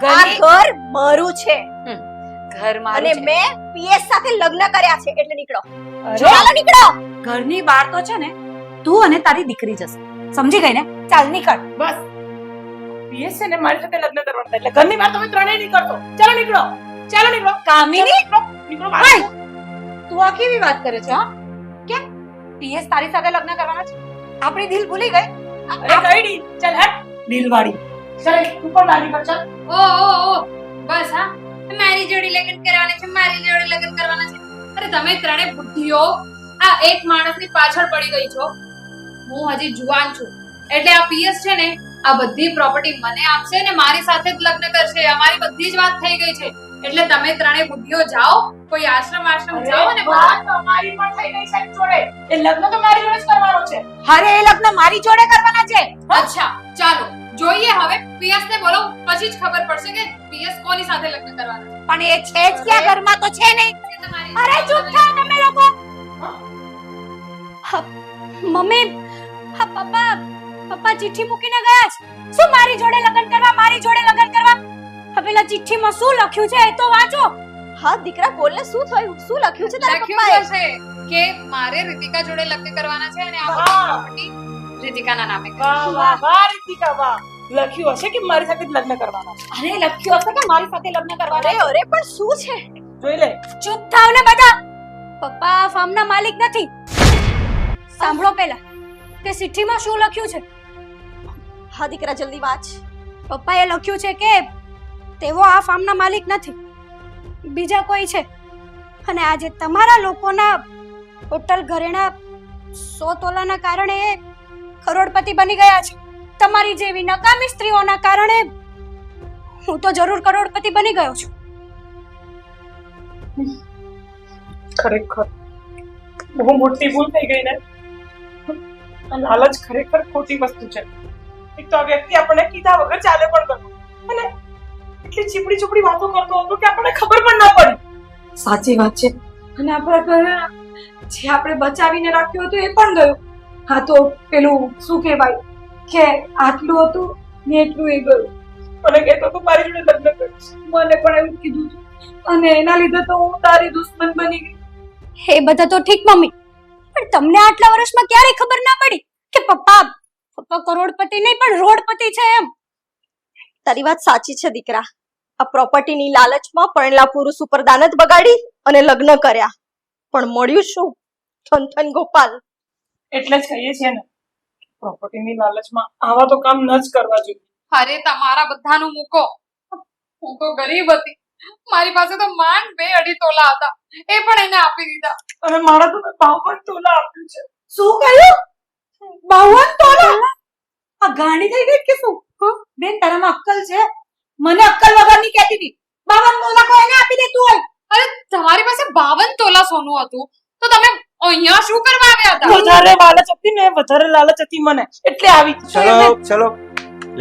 આ ઘર મારું છે ઘર અને મારું છે. મેં પીએસ સાથે લગ્ન કર્યા છે એટલે નીકળો. અરે, ચાલો નીકળો. ઘરની બહાર તો છે ને તું અને તારી દીકરી જશે. સમજી ગઈ ને? ચાલ નીકળ. બસ પીએસ છે ને મારી સાથે લગ્ન કરવાના હતા, એટલે ઘરની બહાર તમે ત્રણેય નીકળતો. ચાલો નીકળો. ચાલો નીકળો. કામિની નીકળો બહાર. તું આ કેવી વાત કરે છે? હા કેમ પીએસ તારી સાથે લગ્ન કરવાના છે? આપણી દિલ ભૂલી ગઈ? અરે કઈ ડીલ? ચાલ હટ દિલવાળી. ચાલ તું પણ બહાર નીકળ. ચાલ. ઓ બસ હા, મારી જોડે લગ્ન કરવાના છે, મારી જોડે લગ્ન કરવાના છે. અરે તમે ત્રણે બુદ્ધિઓ આ એક માણસની પાછળ પડી ગઈ છો. હું હજી જુવાન છું એટલે આ પીએસ છે ને આ બધી પ્રોપર્ટી મને આપશે ને મારી સાથે જ લગ્ન કરશે. અમારી બધી જ વાત થઈ ગઈ છે એટલે તમે ત્રણે બુદ્ધિઓ જાઓ, કોઈ આશ્રમ જાઓ ને વાત તો અમારી પણ થઈ ગઈ છે જોડે. એ લગ્ન તો મારી જોડે જ કરવાનો છે. અરે એ લગ્ન મારી જોડે કરવાના છે. અચ્છા ચાલો જોઈએ હવે પીએસ ને બોલો પછી જ ખબર પડશે કે પીએસ કોની સાથે લગ્ન કરવાના છે. પણ એ છે જ ક્યાં? ઘરમાં તો છે નહીં. એ તમારી અરે ચૂપ થાઓ તમે લોકો. મમ્મી, હા પપ્પા ચિઠ્ઠી મૂકીને ગયા છે. શું મારી જોડે લગ્ન કરવા? હવે પેલા ચિઠ્ઠીમાં શું લખ્યું છે એ તો વાંચો. હા દીકરા બોલને, શું થયું? શું લખ્યું છે તારા લખ્યું પપ્પાએ? હશે કે મારે રીતિકા જોડે લગ્ન કરવાના છે અને આ બધી પ્રોપર્ટી રીતિકાના નામે કરવાની. વાહ વાહ વાહ રીતિકા વાહ. લખ્યું હશે કે મારી સાથે જ લગ્ન કરવાના છે. અરે લખ્યું હશે કે મારી સાથે લગ્ન કરવાના છે. અરે પણ શું છે? જોઈ લે. ચૂપ થાવ ને બધા. પપ્પા આ ફાર્મના માલિક નથી. સાંભળો પહેલા કે ચિઠ્ઠીમાં શું લખ્યું છે. હા દીકરા જલ્દી વાંચ. પપ્પાએ લખ્યું છે કે તેઓ આ ફાર્મના માલિક નથી, બીજા કોઈ છે. અને આજે તમારા લોકોના ટોટલ ઘરેણા 100 તોલાના કારણે એ કરોડપતિ બની ગયા છે. તમારી જેવી નકામી સ્ત્રીઓના કારણે હું તો જરૂર કરોડપતિ બની ગયો છું. ખરેખર બહુ મોટી ભૂલ થઈ ગઈ ને. આ લાલચ ખરેખર ખોટી વસ્તુ છે. એક તો આ વ્યક્તિ આપણને કીધા વગર ચાલે પણ ગયો અને એટલી ચીપડી ચૂપડી વાતો કરતો હતો કે આપણને ખબર પણ ના પડી. સાચી વાત છે. અને આપણા ઘરે જે આપણે બચાવીને રાખ્યું હતું એ પણ ગયું. હા તો પેલું શું કહેવાય કે આટલું હતું ને એટલું એ ગયું. મને કહેતો તો મારી જોડે લગ્ન કરીશ. મને પણ એવું કીધું હતું અને એના લીધે તો હું તારી દુશ્મન બની ગઈ. એ બધા તો ઠીક મમ્મી, પણ તમને આટલા વર્ષમાં ક્યારે ખબર ના પડી કે પપ્પા કરોડપતિ નહીં પણ રોડપતિ છે એમ? તારી વાત સાચી છે દીકરા. આ પ્રોપર્ટીની લાલચમાં પરણેલા પુરુષ ઉપર દાન જ બગાડી અને લગ્ન કર્યા, પણ મળ્યું શું? થનથન ગોપાલ. એટલે જ કહીએ છીએ ને પ્રોપર્ટીની લાલચમાં આવા તો કામ ન જ કરવા જોઈએ. અરે તમારા બધાનું મૂકો, હું તો ગરીબ હતી, મારી પાસે તો માંડ 2-2.5 તોલા હતા, એ પણ એને આપી દીધા. અને મારા તો 52 તોલા આપ્યું છે. શું કહ્યું? 52 તોલા? આ ગાંડી થઈ ગઈ કે શું? બેન તારામાં અક્કલ છે? મને અક્કલ વગરની કહેતી હતી. 52 તોલા કોઈ એને આપી દેતું હોય? અરે તમારી પાસે 52 તોલા સોનું હતું તો તમે અહીંયા શું કરવા આવ્યા હતા? વધારે લાલચ હતી ને, વધારે લાલચ હતી મને એટલે આવી. ચલો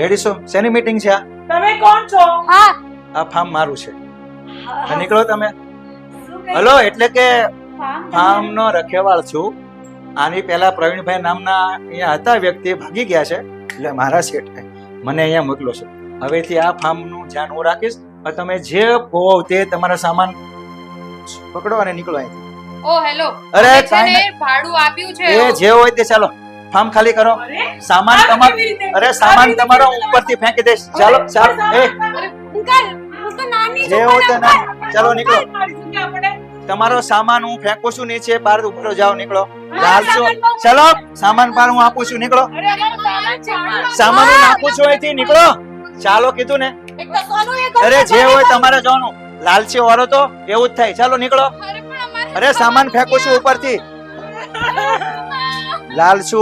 લેડીસો, શેની મીટિંગ છે આ? તમે કોણ છો? હા આ ફાર્મ મારું છે. આ નીકળો તમે. હલો, એટલે કે ફાર્મ નો રખેવાળ છું. આની પહેલા પ્રવીણભાઈ નામના અહીંયા હતા વ્યક્તિ ભાગી ગયા છે એટલે મારા શેઠે મને અહીંયા મોકલો છે. હવેથી આ ફાર્મ નું ધ્યાન હું રાખીશ. તમે જે કહો તે તમારા સામાન પકડો અને નીકળો અહીંથી. ઓ હેલો, અરે અમે છે કાંઈ ને ભાડું આપ્યું છે. એ જે હોય તે ચાલો ફાર્મ ખાલી કરો. સામાન તમારો, અરે સામાન તમારો હું ઉપરથી ફેંકી દઈશ. ચાલો ચાલો એ અંકલ, હું તો નાની જે હોય તે ના, ચાલો નીકળો. મારી જગ્યા આપણે તમારો સામાન હું ફેંકું છું નીચે, બહાર ઉપર જાઓ, નીકળો. લાલચો, ચલો સામાન પર હું આપું છું, નીકળો. સામાન હું નાખું છું અહીંથી, નીકળો. ચાલો કીધું ને. એક તો સોનું એક અરે જે હોય તમારે જવાનું. લાલચી વાળો તો એવું જ થાય. ચાલો નીકળો. અરે પણ અમારે અરે સામાન ફેંકું છું ઉપરથી. લાલચુ